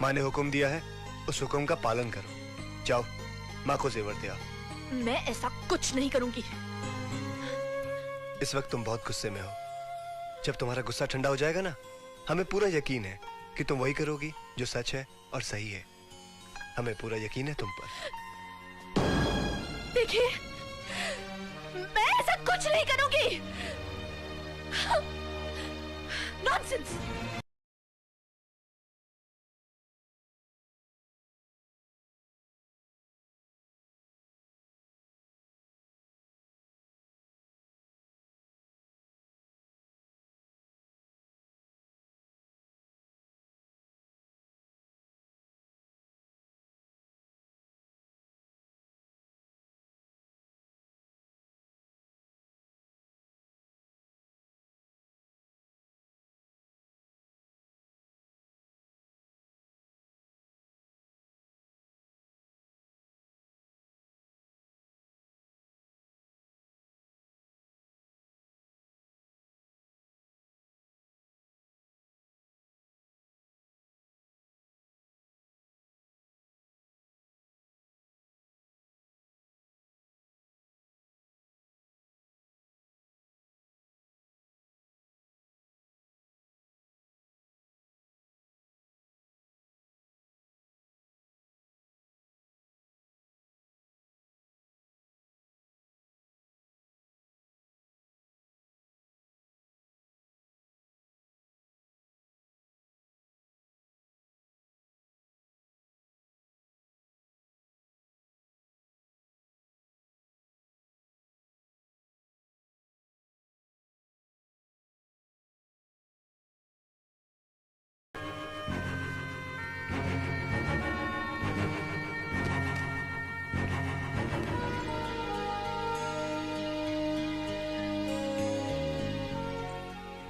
माँ ने हुक्म दिया है, उस हुक्म का पालन करो। जाओ माँ को जेवर दे आओ। मैं ऐसा कुछ नहीं करूंगी। इस वक्त तुम बहुत गुस्से में हो। जब तुम्हारा गुस्सा ठंडा हो जाएगा ना, हमें पूरा यकीन है कि तुम वही करोगी जो सच है और सही है। हमें पूरा यकीन है तुम पर। देखिए, मैं ऐसा कुछ नहीं करूंगी। नॉनसेंस।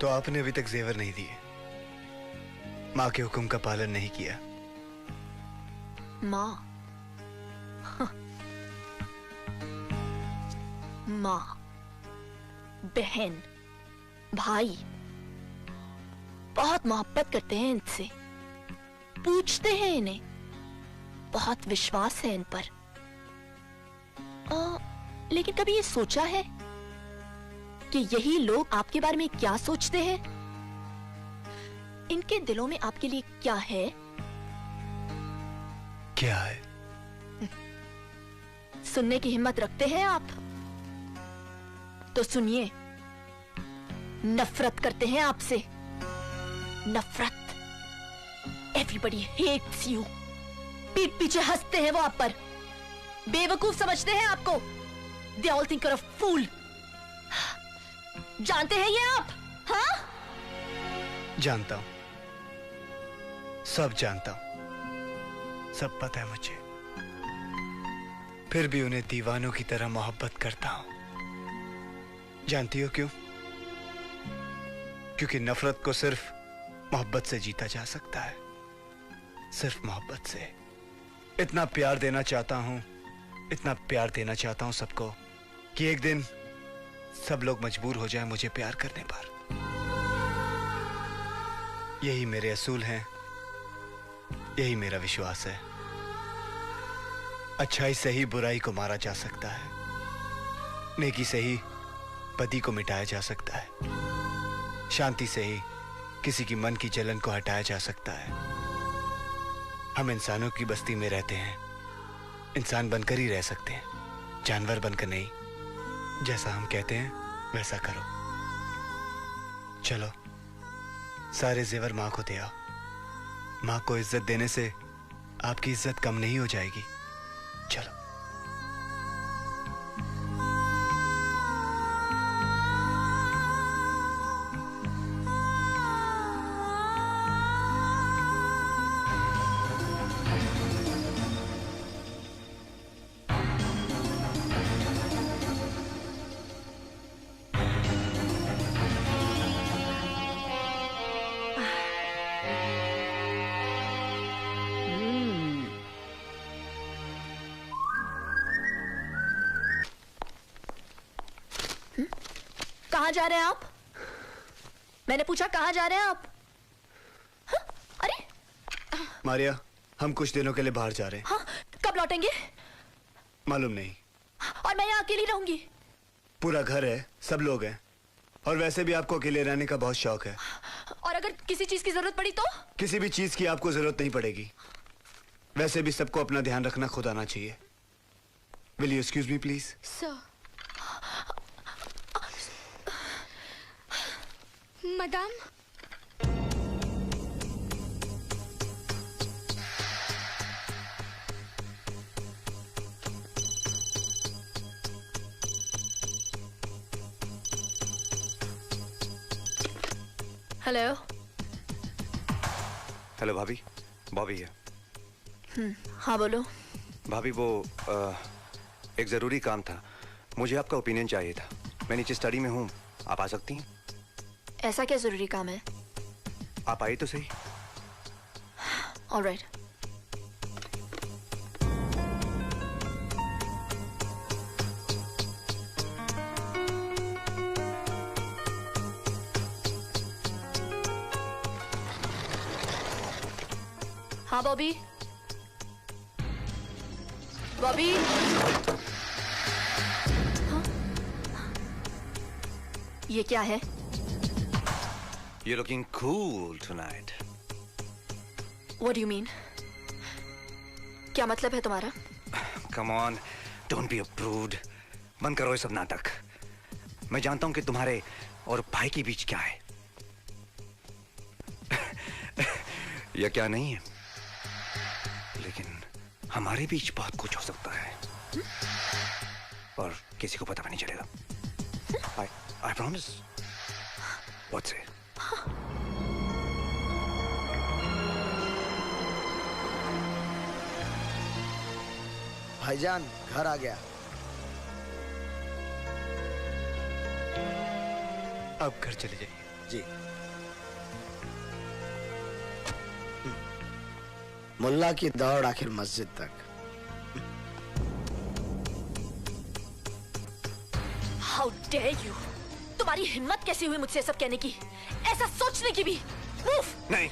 तो आपने अभी तक जेवर नहीं दिए, माँ के हुक्म का पालन नहीं किया। माँ, माँ, बहन, भाई बहुत मोहब्बत करते हैं इनसे, पूछते हैं इन्हें, बहुत विश्वास है इन पर। लेकिन कभी ये सोचा है कि यही लोग आपके बारे में क्या सोचते हैं? इनके दिलों में आपके लिए क्या है? क्या है? सुनने की हिम्मत रखते हैं आप? तो सुनिए, नफरत करते हैं आपसे। नफरत। Everybody hates you. पीठ पीछे हंसते हैं वो आप पर, बेवकूफ समझते हैं आपको। They all think you are a fool. जानते हैं ये आप? हाँ? जानता हूं, सब जानता हूं, सब पता है मुझे। फिर भी उन्हें दीवानों की तरह मोहब्बत करता हूं। जानती हो क्यों? क्योंकि नफरत को सिर्फ मोहब्बत से जीता जा सकता है, सिर्फ मोहब्बत से। इतना प्यार देना चाहता हूं, इतना प्यार देना चाहता हूं सबको कि एक दिन सब लोग मजबूर हो जाएं मुझे प्यार करने पर। यही मेरे असूल हैं, यही मेरा विश्वास है। अच्छाई से ही बुराई को मारा जा सकता है, नेकी से ही बदी को मिटाया जा सकता है, शांति से ही किसी की मन की जलन को हटाया जा सकता है। हम इंसानों की बस्ती में रहते हैं, इंसान बनकर ही रह सकते हैं, जानवर बनकर नहीं। जैसा हम कहते हैं वैसा करो। चलो सारे जेवर माँ को दे आओ। माँ को इज्जत देने से आपकी इज्जत कम नहीं हो जाएगी। चलो। कहाँ जा रहे हैं आप? मैंने पूछा कहाँ जा रहे हैं आप? हाँ? अरे मारिया, हम कुछ दिनों के लिए बाहर जा रहे हैं। हाँ, कब लौटेंगे? मालूम नहीं। और मैं यहाँ अकेली रहूंगी? पूरा घर है, सब लोग हैं, और वैसे भी आपको अकेले रहने का बहुत शौक है। और अगर किसी चीज की जरूरत पड़ी तो? किसी भी चीज की आपको जरूरत नहीं पड़ेगी। वैसे भी सबको अपना ध्यान रखना खुद आना चाहिए। Will you excuse me, please? Sir. Madam. Hello. Hello भाभी, बॉबी है। हाँ बोलो। भाभी वो एक जरूरी काम था, मुझे आपका ओपिनियन चाहिए था। मैं नीचे स्टडी में हूँ, आप आ सकती हैं? ऐसा क्या जरूरी काम है? आप आई तो सही। ऑलराइट। हाँ बॉबी। बॉबी। हाँ? ये क्या है? You're looking cool tonight. What do you mean? क्या मतलब है तुम्हारा? Come on, don't be a prude. बंद करो ये सब नाटक। मैं जानता हूं कि तुम्हारे और भाई के बीच क्या है। यह क्या नहीं है, लेकिन हमारे बीच बहुत कुछ हो सकता है और किसी को पता भी नहीं चलेगा। I promise. What's it? भाईजान घर आ गया। अब घर चले जाइए। जी। मुल्ला की दौड़ आखिर मस्जिद तक। How dare you? तुम्हारी हिम्मत कैसी हुई मुझसे सब कहने की? ऐसा सोचने की भी? Move! नहीं।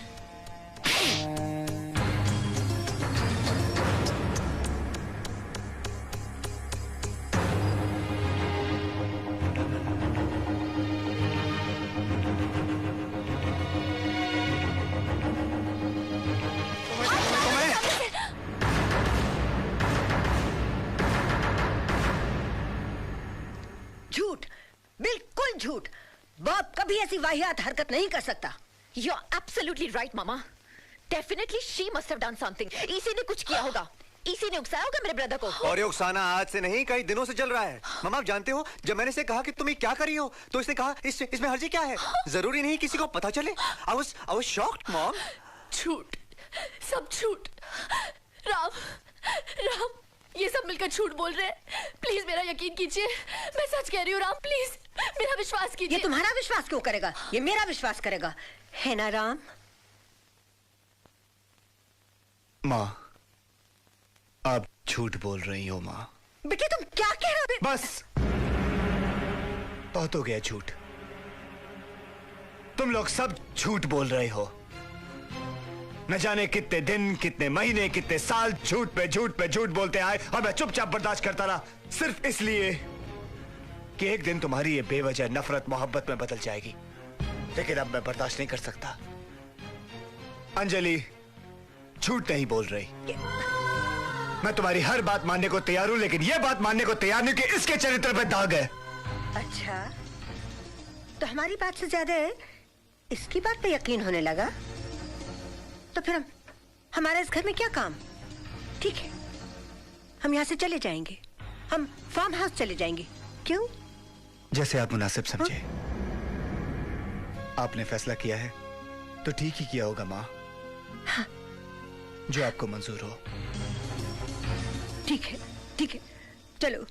झूठ, बिल्कुल झूठ। बाप कभी ऐसी वाहियात हरकत नहीं कर सकता। You're absolutely right, mama. Definitely she must have done something. इसी ने कुछ किया होगा। इसी ने उकसाया होगा मेरे ब्रदर को। और ये उकसाना आज से नहीं, कई दिनों से चल रहा है। मामा आप जानते हो, जब मैंने इसे कहा कि तुम ये क्या कर रही हो, तो इसने कहा इसमें हर्जी क्या है, जरूरी नहीं किसी को पता चले। I was shocked, mom. झूठ, सब झूठ। राम, ये सब मिलकर झूठ बोल रहे हैं। प्लीज मेरा यकीन कीजिए, मैं सच कह रही हूँ। राम प्लीज मेरा विश्वास कीजिए। ये तुम्हारा विश्वास क्यों करेगा? ये मेरा विश्वास करेगा, है ना राम? माँ, आप झूठ बोल रही हो माँ। बेटे तुम क्या कह रहे हो? बस बहुत हो गया झूठ। तुम लोग सब झूठ बोल रहे हो। न जाने कितने दिन, कितने महीने, कितने साल झूठ पे झूठ बोलते आए और मैं चुपचाप बर्दाश्त करता रहा, सिर्फ इसलिए कि एक दिन तुम्हारी ये बेवजह नफरत मोहब्बत में बदल जाएगी। लेकिन अब मैं बर्दाश्त नहीं कर सकता। अंजलि झूठ नहीं बोल रही। मैं तुम्हारी हर बात मानने को तैयार हूं, लेकिन यह बात मानने को तैयार नहीं कि इसके चरित्र पे दाग है। अच्छा, तो हमारी बात से ज्यादा इसकी बात पे यकीन होने लगा? तो फिर हमारा इस घर में क्या काम? ठीक है, हम यहाँ से चले जाएंगे, हम फार्म हाउस चले जाएंगे। क्यों? जैसे आप मुनासिब समझे। आपने फैसला किया है तो ठीक ही किया होगा माँ। हाँ। जो आपको मंजूर हो। ठीक है, ठीक है, चलो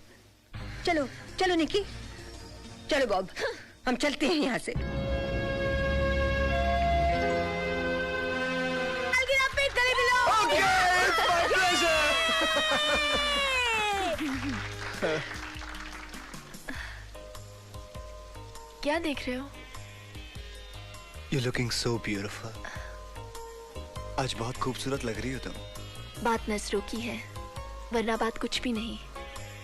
चलो चलो निकी, चलो बॉब, हम चलते हैं यहाँ से। क्या देख रहे हो? You're looking so beautiful. आज बहुत खूबसूरत लग रही हो तुम। बात नजरों की है, वरना बात कुछ भी नहीं।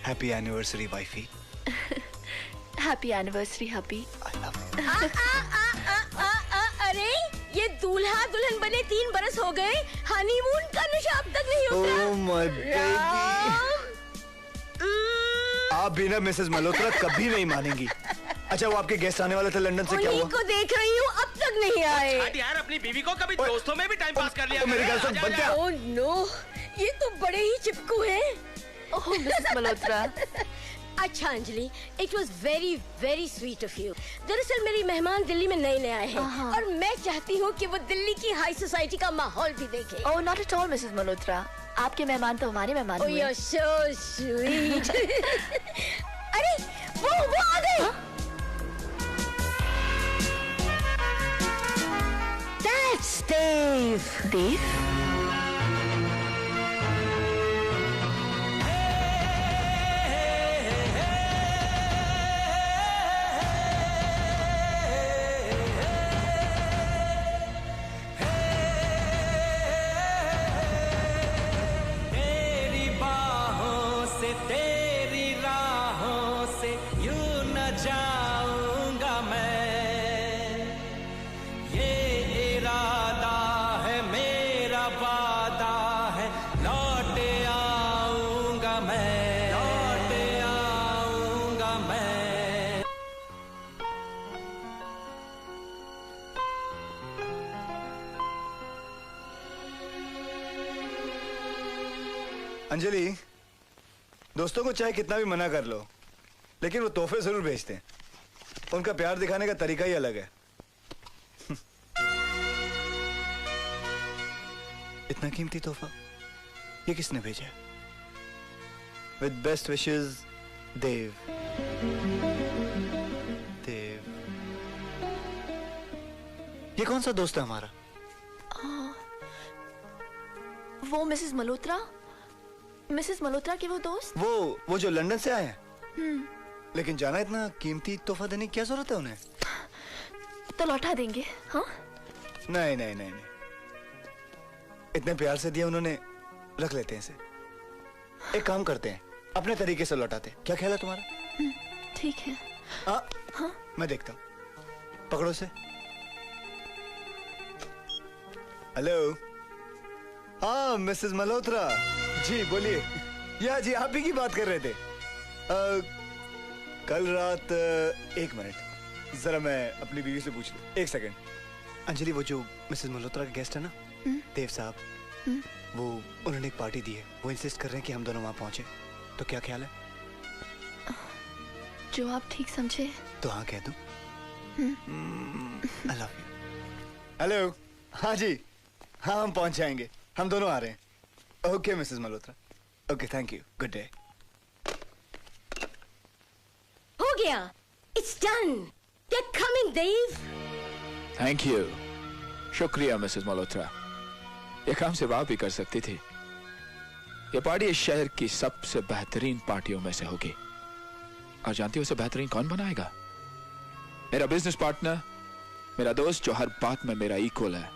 Happy anniversary wifey. Happy anniversary hubby. अरे ये दूल्हा दुल्हन बने 3 बरस हो गए, हनीमून का नशा अब तक नहीं उतरा। Oh my baby। आप भी ना मिसेस मल्होत्रा कभी नहीं मानेंगी। अच्छा, वो आपके गेस्ट आने वाले थे लंदन से, क्या हुआ? को देख रही हूँ, अब तक नहीं आए। यार अपनी बीवी को कभी दोस्तों में भी टाइम पास कर लिया। मेरी गल सुन, बंद क्या? ओह नो, ये तो बड़े ही चिपकू हैं। ओह मिसेस मल्होत्रा। अच्छा Anjali, it was very very sweet of you. दरअसल मेरी मेहमान दिल्ली में नए नए आए हैं और मैं चाहती हूँ कि वो दिल्ली की हाई सोसाइटी का माहौल भी देखें। Oh not at all Mrs Malhotra, आपके मेहमान तो हमारे मेहमान हुए। Oh you are so sweet. अरे वो आ गए। That's Dave. Dave? तेरी बाहों से तेरी राहों से यूं न जाऊंगा मैं, ये इरादा है मेरा वादा है, लौट आऊंगा मैं, लौट आऊंगा मैं। अंजलि, दोस्तों को चाहे कितना भी मना कर लो, लेकिन वो तोहफे जरूर भेजते हैं। उनका प्यार दिखाने का तरीका ही अलग है। इतना कीमती तोहफा ये किसने भेजा? विद बेस्ट विशेस, देव। देव, ये कौन सा दोस्त है हमारा? वो मिसेस मल्होत्रा, मिसेस मल्होत्रा के वो दोस्त। वो जो लंदन से आए हैं। लेकिन जाना इतना कीमती तोहफा देने की क्या जरूरत है उन्हें? तो लौटा देंगे। हाँ? नहीं नहीं नहीं नहीं, इतने प्यार से दिया उन्होंने, रख लेते हैं इसे। एक काम करते हैं, अपने तरीके से लौटाते हैं। क्या ख्याल है तुम्हारा? ठीक है। हाँ? मैं देखता हूँ, पकड़ो से। हेलो। हाँ मिसेस मल्होत्रा जी, बोलिए। या जी, आप ही की बात कर रहे थे। कल रात, एक मिनट जरा मैं अपनी बीवी से पूछ लूं। एक सेकंड। अंजलि, वो जो मिसेस मल्होत्रा के गेस्ट है ना, देव साहब, वो उन्होंने एक पार्टी दी है। वो इंसिस्ट कर रहे हैं कि हम दोनों वहां पहुंचे। तो क्या ख्याल है? जो आप ठीक समझे। तो हाँ कह दूं? I love you. हेलो। हाँ जी, हाँ हम पहुंच जाएंगे, हम दोनों आ रहे हैं। Okay Mrs Malhotra. Okay, thank you, good day. हो गया, it's done. They're coming, Dave. Thank you, शुक्रिया मिसेस मल्होत्रा। ये काम सिर्फ आप ही कर सकती थी। ये पार्टी इस शहर की सबसे बेहतरीन पार्टियों में से होगी। और जानती हो उसे बेहतरीन कौन बनाएगा? मेरा बिजनेस पार्टनर, मेरा दोस्त जो हर बात में मेरा इक्वल है।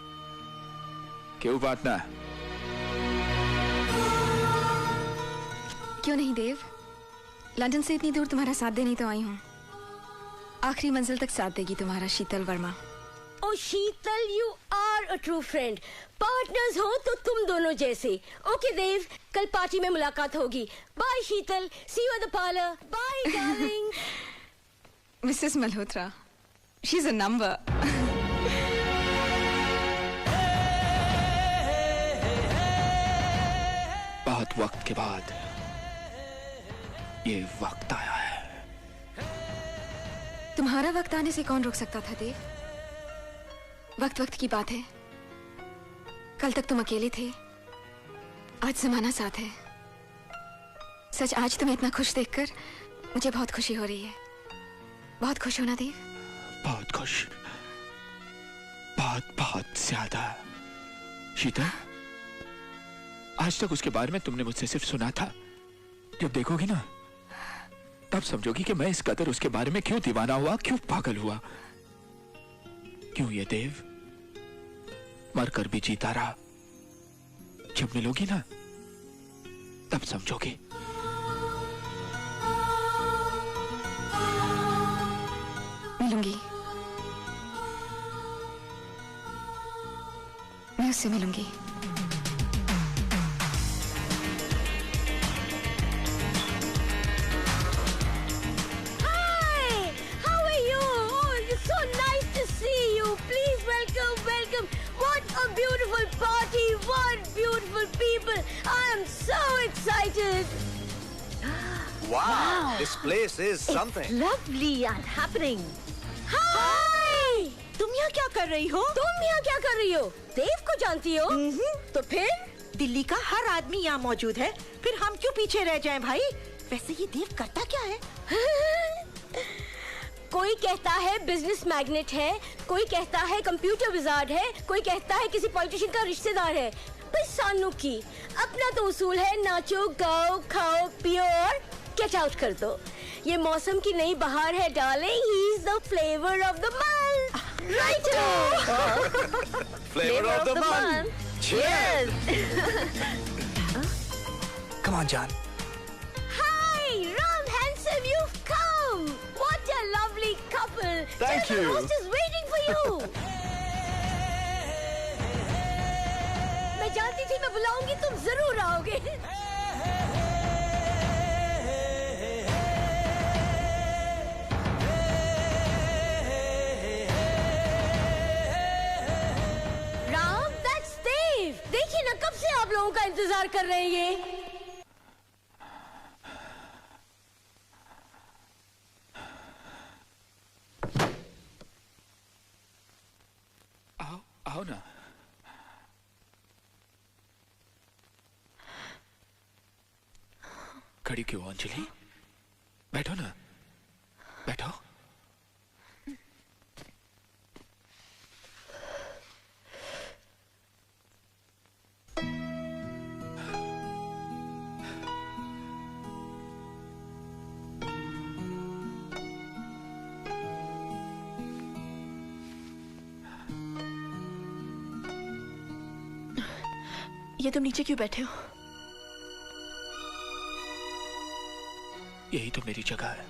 क्यों पार्टनर? क्यों नहीं देव, लंदन से इतनी दूर तुम्हारा साथ देने तो आई हूँ। आखिरी मंजिल तक साथ देगी तुम्हारा Sheetal Verma. Oh Sheetal, you are a true friend. Partners हो तो तुम दोनों जैसे। ओके देव, कल पार्टी में मुलाकात होगी। Bye Sheetal, see you at the parlour. Bye darling. Mrs. Malhotra. She's a number. बहुत वक्त के बाद ये वक्त आया है। तुम्हारा वक्त आने से कौन रोक सकता था देव? वक्त वक्त की बात है। कल तक तुम अकेले थे, आज जमाना साथ है। सच आज तुम्हें इतना खुश देखकर मुझे बहुत खुशी हो रही है। बहुत खुश हो ना देव? बहुत खुश, बहुत बहुत ज्यादा। शीतल, आज तक उसके बारे में तुमने मुझसे सिर्फ सुना था। जब देखोगी ना तब समझोगी कि मैं इस कदर उसके बारे में क्यों दीवाना हुआ, क्यों पागल हुआ, क्यों ये देव मरकर भी जीता रहा। जब मिलोगी ना तब समझोगी। मिलूंगी, मैं उससे मिलूंगी। Beautiful party, what beautiful people. I am so excited. Wow, this place is something. It's lovely and happening. Hi! तुम यहाँ क्या कर रही हो? तुम यहाँ क्या कर रही हो? देव को जानती हो? तो फिर? दिल्ली का हर आदमी यहाँ मौजूद है, फिर हम क्यों पीछे रह जाएं भाई? वैसे ये देव करता क्या है? कोई कहता है बिजनेस मैग्नेट है, कोई कहता है कंप्यूटर विजार्ड है, कोई कहता है किसी पॉलिटिशियन का रिश्तेदार है। पर सानू की अपना तो उसूल है, नाचो गाओ खाओ पियो और गेट आउट कर दो। ये मौसम की नई बहार है darling, he is the flavour of the month. Right, Flavor of the month. Cheers. Come on, John. Hi, Ram handsome, you've come. What a lovely couple. Thank you. The host is waiting for you. मैं जानती थी मैं बुलाऊंगी, तुम जरूर आओगे। Ram, that's Dave. देखिए ना कब से आप लोगों का इंतजार कर रहे हैं ये। आओ ना। खड़ी क्यों अंजलि? बैठो ना, बैठो। ये तुम नीचे क्यों बैठे हो? यही तो मेरी जगह है।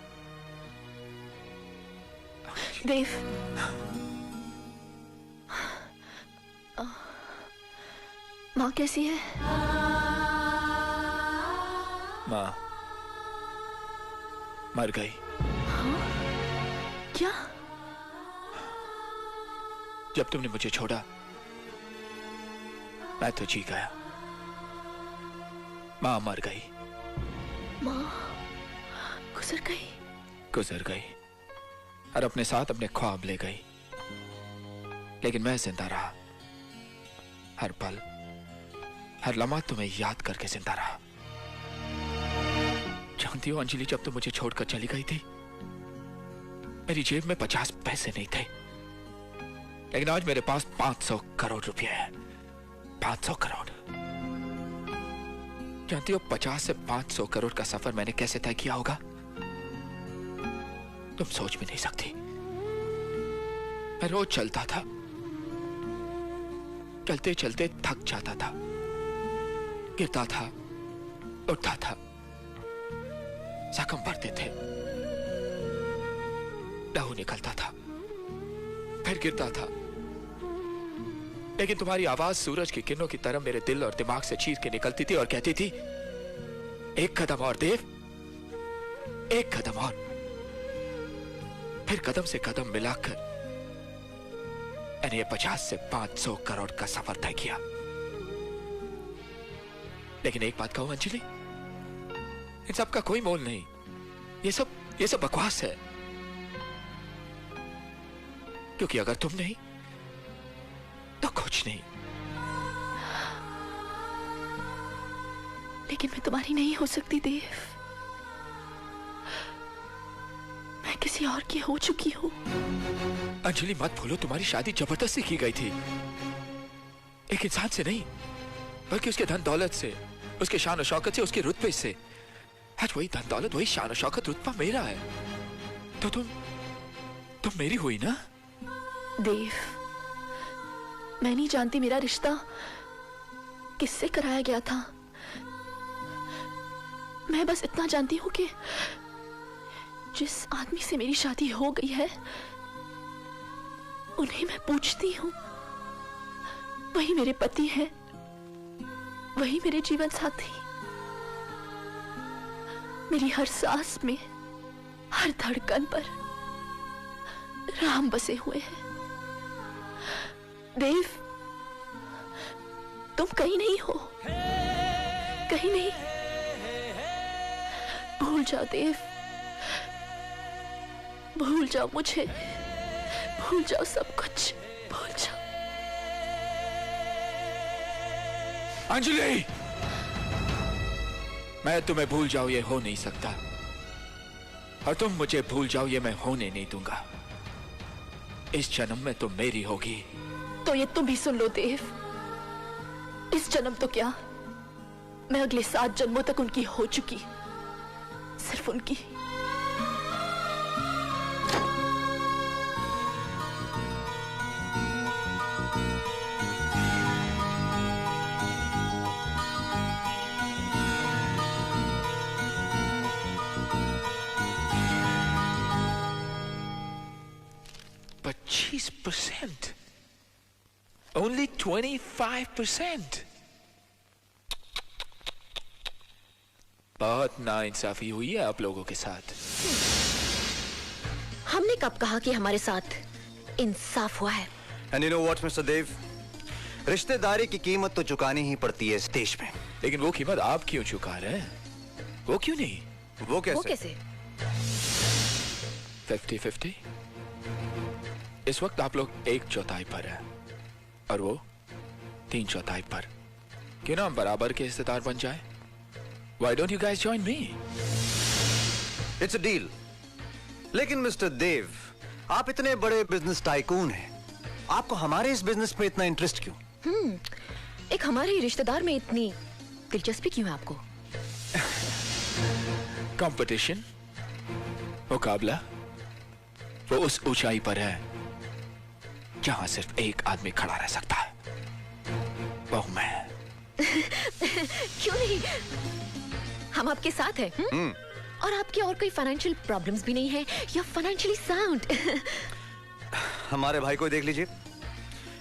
देव, माँ कैसी है? माँ मर गई। क्या? जब तुमने मुझे छोड़ा मैं तो जी गया। माँ मर गई। माँ गुजर गई? गुजर गई और अपने साथ अपने ख्वाब ले गई, लेकिन मैं जिंदा रहा। हर पल हर लम्हा तुम्हें याद करके जिंदा रहा। जानती हो अंजलि, जब तुम मुझे छोड़कर चली गई थी मेरी जेब में 50 पैसे नहीं थे, लेकिन आज मेरे पास 500 करोड़ रुपए है। 500 करोड़। जानती हो 50 से 500 करोड़ का सफर मैंने कैसे तय किया होगा? तुम सोच भी नहीं सकती। मैं रोज चलता था, चलते चलते थक जाता था, गिरता था, उठता था, जख्म भरते थे, लहू निकलता था, फिर गिरता था, लेकिन तुम्हारी आवाज सूरज की किरणों की तरह मेरे दिल और दिमाग से चीर के निकलती थी और कहती थी, एक कदम और देव, एक कदम और। फिर कदम से कदम मिलाकर मैंने 50 से 500 करोड़ का सफर तय किया। लेकिन एक बात कहूं अंजलि, इन सब का कोई मोल नहीं। ये सब बकवास है। क्योंकि अगर तुम नहीं तो कुछ नहीं। लेकिन मैं तुम्हारी नहीं हो सकती देव। मैं किसी और की हो चुकी हूं। अंजलि मत भूलो, तुम्हारी शादी जबरदस्ती की गई थी। एक इंसान से नहीं, बल्कि उसके धन दौलत से, उसके शान और शौकत से, उसके रुतबे से। आज वही धन दौलत, वही शान और शौकत, रुतबा मेरा है। तो तुम मेरी हुई ना देव। मैं नहीं जानती मेरा रिश्ता किससे कराया गया था। मैं बस इतना जानती हूं कि जिस आदमी से मेरी शादी हो गई है उन्हें मैं पूछती हूं। वही मेरे पति हैं, वही मेरे जीवन साथी। मेरी हर सांस में, हर धड़कन पर राम बसे हुए हैं। देव, तुम कहीं नहीं हो, कहीं नहीं। भूल जाओ देव, भूल जाओ मुझे, भूल जाओ सब कुछ, भूल जाओ। अंजलि, मैं तुम्हें भूल जाऊं ये हो नहीं सकता, और तुम मुझे भूल जाओ ये मैं होने नहीं दूंगा। इस जन्म में तुम मेरी होगी। तो ये तुम भी सुन लो देव, इस जन्म तो क्या, मैं अगले 7 जन्मों तक उनकी हो चुकी, सिर्फ उनकी। But 25%, only 25%। बहुत नाइंसाफी हुई है आप लोगों के साथ। हमने कब कहा कि हमारे साथ इंसाफ हुआ है? And you know what, Mr. Dev? रिश्तेदारी की कीमत तो चुकानी ही पड़ती है इस देश में। लेकिन वो कीमत आप क्यों चुका रहे हैं? वो क्यों नहीं? वो कैसे? वो कैसे? 50-50। इस वक्त आप लोग 1/4 पर है और वो 3/4 पर। क्यों ना हम बराबर के हिस्सेदार बन जाए? Why don't you guys join me? It's a deal. लेकिन मिस्टर देव, आप इतने बड़े बिजनेस टाइकून हैं, आपको हमारे इस बिजनेस में इतना इंटरेस्ट क्यों? एक हमारे ही रिश्तेदार में इतनी दिलचस्पी क्यों है आपको? कंपटीशन, मुकाबला, वो उस ऊंचाई पर है जहां सिर्फ एक आदमी खड़ा रह सकता है, वो मैं। क्यों नहीं, हम आपके साथ हैं। और आपकी और कोई फाइनेंशियल प्रॉब्लम्स भी नहीं है, या फाइनेंशियली साउंड। हमारे भाई को देख लीजिए,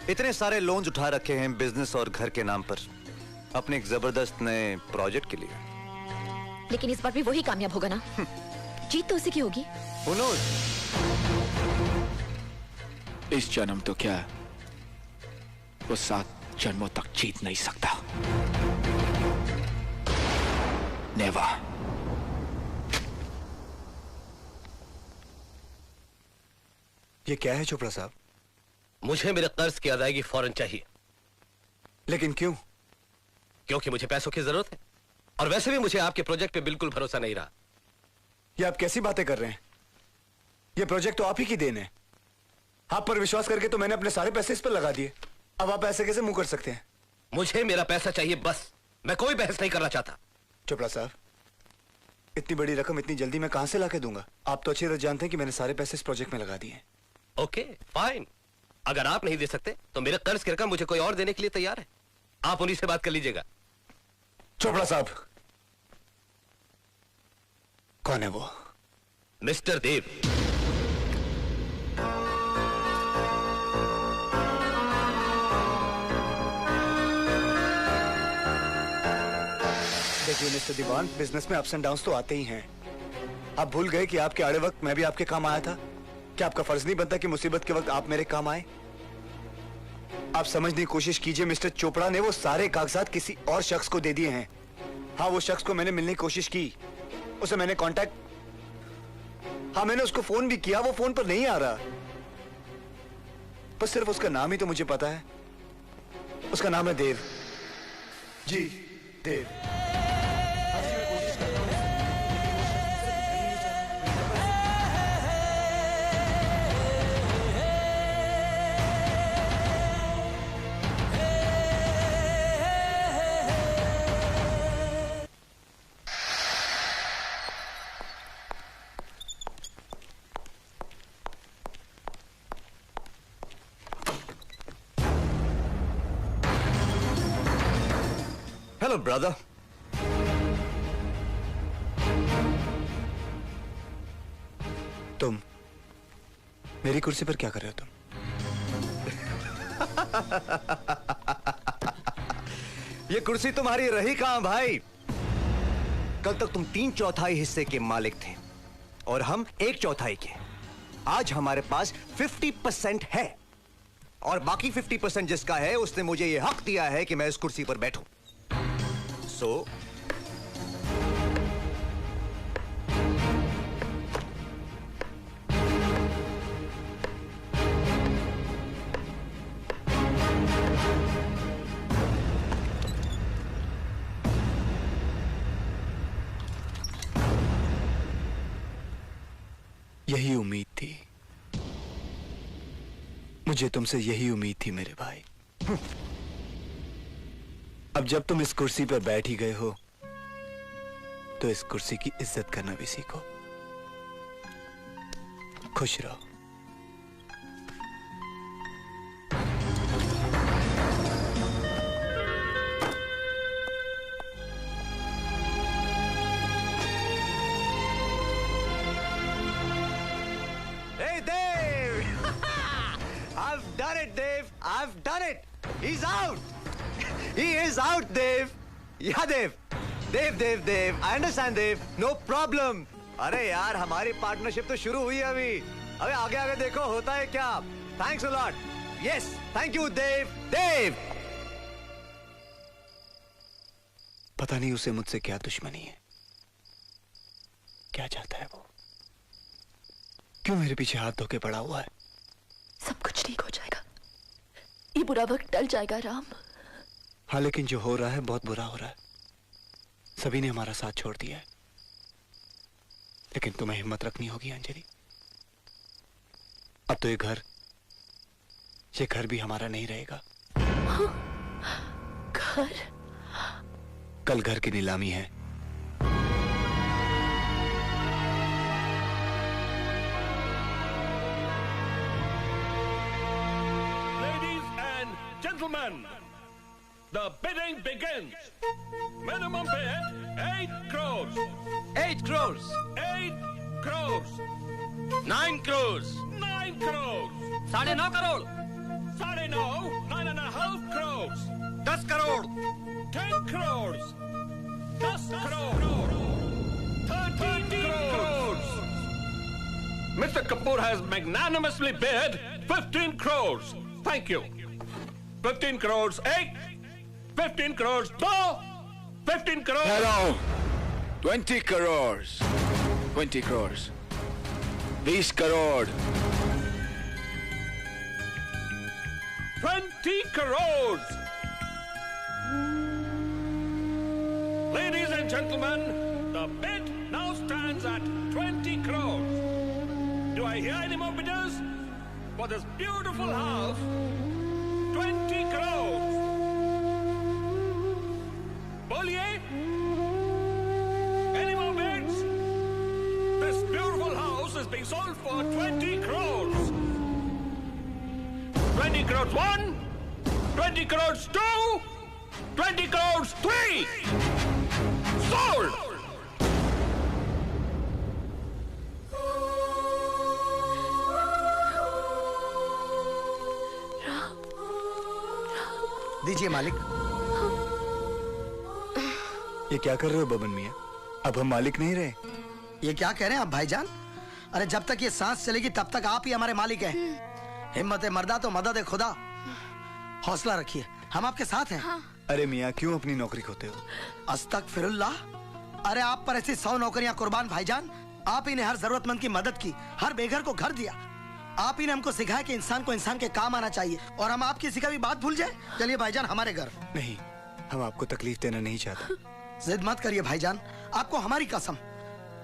इतने सारे लोन्स उठा रखे हैं बिजनेस और घर के नाम पर अपने एक जबरदस्त नए प्रोजेक्ट के लिए। लेकिन इस बार भी वही कामयाब होगा ना? जीत तो उसी की होगी। Who knows? इस जन्म तो क्या, वो 7 जन्मों तक जीत नहीं सकता। नेवर। ये क्या है चोपड़ा साहब? मुझे मेरे कर्ज की अदायगी फौरन चाहिए। लेकिन क्यों? क्योंकि मुझे पैसों की जरूरत है, और वैसे भी मुझे आपके प्रोजेक्ट पे बिल्कुल भरोसा नहीं रहा। ये आप कैसी बातें कर रहे हैं? ये प्रोजेक्ट तो आप ही की देन है। आप पर विश्वास करके तो मैंने अपने सारे पैसे इस पर लगा दिए। अब आप ऐसे कैसे मुंह कर सकते हैं? मुझे मेरा पैसा चाहिए बस, मैं कोई बहस नहीं करना चाहता। चोपड़ा साहब, इतनी बड़ी रकम इतनी जल्दी मैं कहां से लाके दूंगा? आप तो अच्छी तरह जानते हैं कि मैंने सारे पैसे इस प्रोजेक्ट में लगा दिए। ओके फाइन, अगर आप नहीं दे सकते तो मेरे कर्ज की रकम मुझे कोई और देने के लिए तैयार है। आप उन्हीं से बात कर लीजिएगा। चोपड़ा साहब, कौन है वो? मिस्टर देव। देखिए मिस्टर दीवान, बिजनेस में अप्स एंड डाउन्स तो आते ही हैं। आप भूल गए कि आपके आड़े वक्त मैं भी आपके काम आया था। क्या आपका फर्ज नहीं बनता कि मुसीबत के वक्त आप मेरे काम आए? आप समझने की कोशिश कीजिए, मिस्टर चोपड़ा ने वो सारे कागजात किसी और शख्स को दे दिए हैं। हाँ, वो शख्स को मैंने मिलने की कोशिश की, उसे मैंने कांटेक्ट, हाँ मैंने उसको फोन भी किया, वो फोन पर नहीं आ रहा। बस सिर्फ उसका नाम ही तो मुझे पता है। उसका नाम है देव। जी, देव। Hello brother. तुम मेरी कुर्सी पर क्या कर रहे हो तुम? ये कुर्सी तुम्हारी रही कहां भाई? कल तक तुम 3/4 हिस्से के मालिक थे और हम 1/4 के। आज हमारे पास 50% है और बाकी 50% जिसका है उसने मुझे यह हक दिया है कि मैं इस कुर्सी पर बैठूं। So, यही उम्मीद थी मुझे, तुमसे यही उम्मीद थी मेरे भाई। अब जब तुम इस कुर्सी पर बैठ ही गए हो तो इस कुर्सी की इज्जत करना भी सीखो। खुश रहो। Hey Dave! I've done it, Dave. I've done it. He's out. He is out, Dave. Yeah, Dave. Dave. I understand, Dave. No problem. अरे यार, हमारी पार्टनरशिप तो शुरू हुई है अभी। अबे आगे देखो होता है क्या। Thanks a lot. Yes, thank you, Dave. Dave. पता नहीं उसे मुझसे क्या दुश्मनी है, क्या चाहता है वो, क्यों मेरे पीछे हाथ धोके पड़ा हुआ है। सब कुछ ठीक हो जाएगा, ये बुरा वक्त टल जाएगा राम। हाँ, लेकिन जो हो रहा है बहुत बुरा हो रहा है। सभी ने हमारा साथ छोड़ दिया है, लेकिन तुम्हें हिम्मत रखनी होगी अंजलि। अब तो ये घर भी हमारा नहीं रहेगा। घर? कल घर की नीलामी है। Ladies and gentlemen, the bidding begins. Minimum bid 8 crores. 8 crores. 8 crores. 9 crores. 9 crores. 9.5 crore. 9.5. 9.5 crores. 10 crore. 10 crores. 10 crores. 13 crores. Mr. Kapoor has magnanimously bid 15 crores. Thank you. 15 crores, 8. 15 crores, 2. 15 crores. Hello. 20 crores. 20 crores. 20 crore. 20 crores. Ladies and gentlemen, the bid now stands at 20 crores. Do I hear any more bidders for this beautiful house? 20 crores. Bollier? Any more bids? This beautiful house is being sold for 20 crores. 20 crores 1, 20 crores 2, 20 crores 3. Sold! दीजिए मालिक। ये क्या कर रहे हो बबन मियां? अब हम मालिक नहीं रहे। ये क्या कह रहे हैं आप भाईजान? अरे जब तक ये सांस चलेगी तब तक आप ही हमारे मालिक हैं। हिम्मत है मर्दा तो मदद है खुदा। हौसला रखिए, हम आपके साथ हैं। हाँ। अरे मियाँ क्यों अपनी नौकरी खोते हो? अस्तगफिरुल्लाह। अरे आप पर ऐसी 100 नौकरियां कुर्बान भाईजान। आप ही ने हर जरूरतमंद की मदद की, हर बेघर को घर दिया। आप ही ने हमको सिखाया कि इंसान को इंसान के काम आना चाहिए, और हम आपकी किसी का भी बात भूल जाए। चलिए भाईजान हमारे घर। नहीं, हम आपको तकलीफ देना नहीं चाहते। जिद मत करिए भाईजान, आपको हमारी कसम,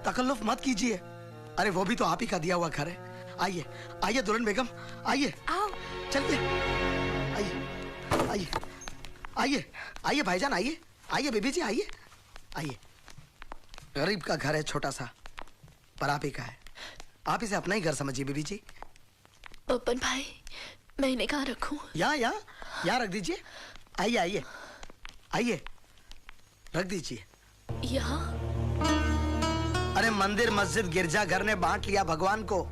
तकल्लुफ मत कीजिए। अरे वो भी तो आप ही का दिया हुआ घर है। आइए आइए दुल्हन बेगम, आइए चलिए, आइए आइए आइए आइए भाईजान, आइए आइए बीबी जी, आइए आइए। गरीब का घर है छोटा सा, पर आप ही का है। आप इसे अपना ही घर समझिए बीबी जी। ओपन भाई, मैं इन्हें कहाँ रखूं? यहाँ रख दीजिए। आइए आइए आइए, रख दीजिए यहाँ। अरे मंदिर मस्जिद गिरजा घर ने बांट लिया भगवान को।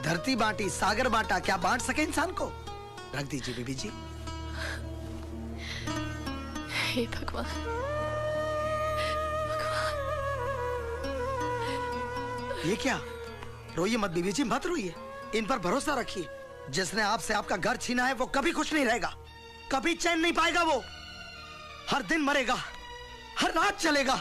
धरती बांटी, सागर बांटा, क्या बांट सके इंसान को? रख दीजिए बीबी जी। हे भगवान, ये क्या? रोइए मत बीबी जी, मत रोइए। इन पर भरोसा रखिए। जिसने आपसे आपका घर छीना है वो कभी खुश नहीं रहेगा, कभी चैन नहीं पाएगा। वो हर दिन मरेगा, हर रात चलेगा।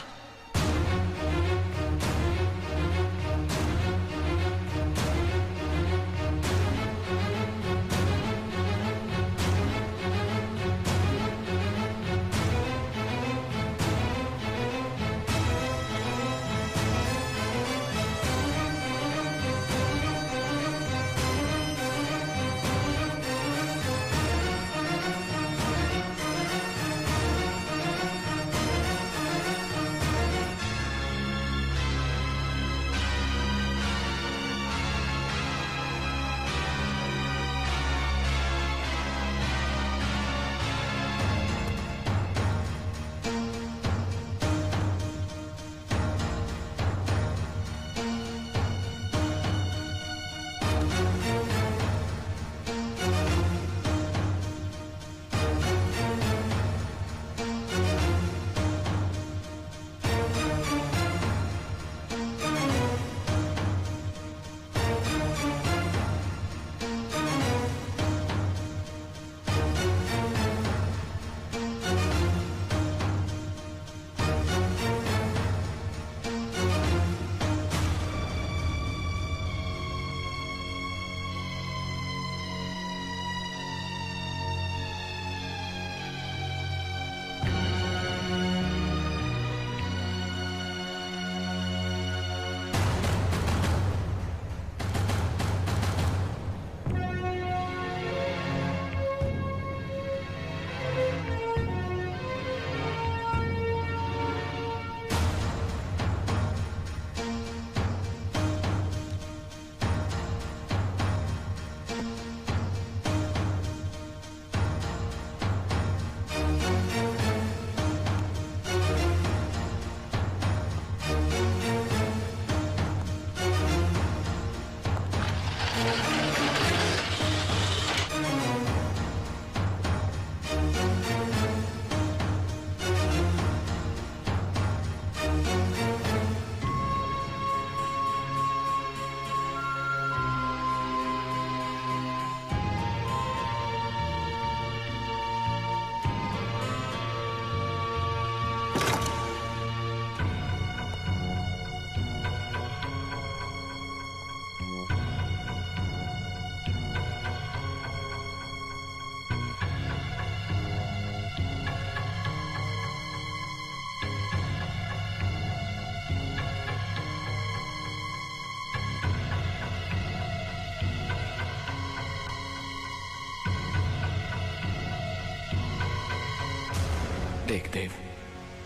देख देव,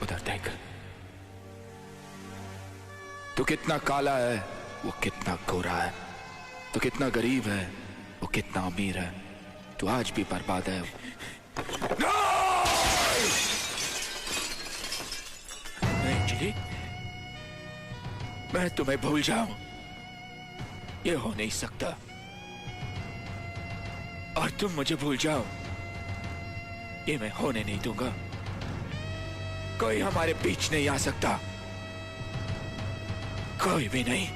उधर देख। तू कितना काला है, वो कितना गोरा है। तू कितना गरीब है, वो कितना अमीर है। तू आज भी बर्बाद है। नहीं अंजलि, मैं तुम्हें भूल जाऊं, ये हो नहीं सकता। और तुम मुझे भूल जाओ, ये मैं होने नहीं दूंगा। कोई हमारे बीच नहीं आ सकता, कोई भी नहीं।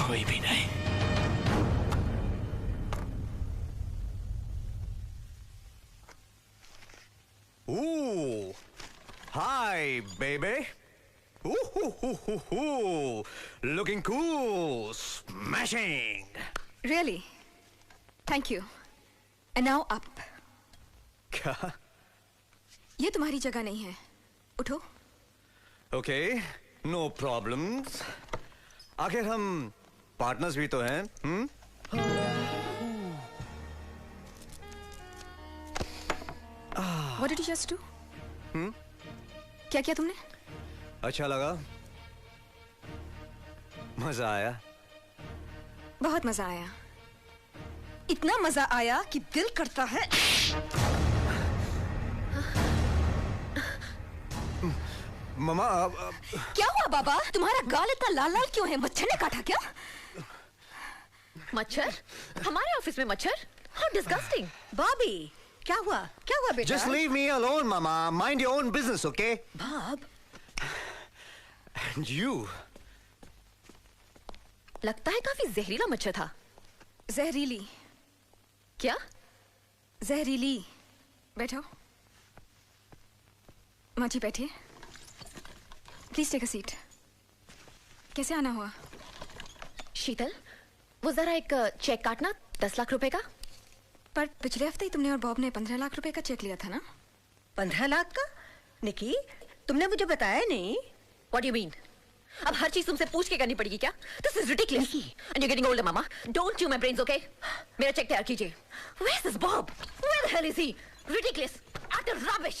कोई भी नहीं। Ooh, hi, baby. Ooh, looking cool, smashing. Really? Thank you. And now up. क्या? ये तुम्हारी जगह नहीं है, उठो। Okay, no problems. आखिर हम पार्टनर्स भी तो हैं, What did you just do? क्या किया तुमने? अच्छा लगा? मजा आया? बहुत मजा आया। इतना मजा आया कि दिल करता है। ममा क्या हुआ बाबा? तुम्हारा गाल इतना लाल लाल क्यों है? मच्छर ने काटा क्या? मच्छर? हमारे ऑफिस में मच्छर? How disgusting! बॉबी, क्या हुआ? क्या हुआ बेटा? Just leave me alone, Mama. Mind your own business, okay? बाब, And you? लगता है काफी जहरीला मच्छर था। जहरीली? क्या? जहरीली। बैठो। माँ जी बैठिए। Please take a seat. कैसे आना हुआ? शीतल, वो जरा एक चेक काटना 10 लाख रुपए का। पर पिछले हफ्ते ही तुमने और बॉब ने 15 लाख रुपए का चेक लिया था ना? 15 लाख का? निकी, तुमने मुझे बताया नहीं। What do you mean? अब हर चीज तुमसे पूछ के करनी पड़ेगी क्या? This is ridiculous. And you're getting older, Mama. Don't chew my brains, okay? मेरा चेक तैयार कीजिए। Where's this Bob? Where the hell is he? Ridiculous. Utter rubbish.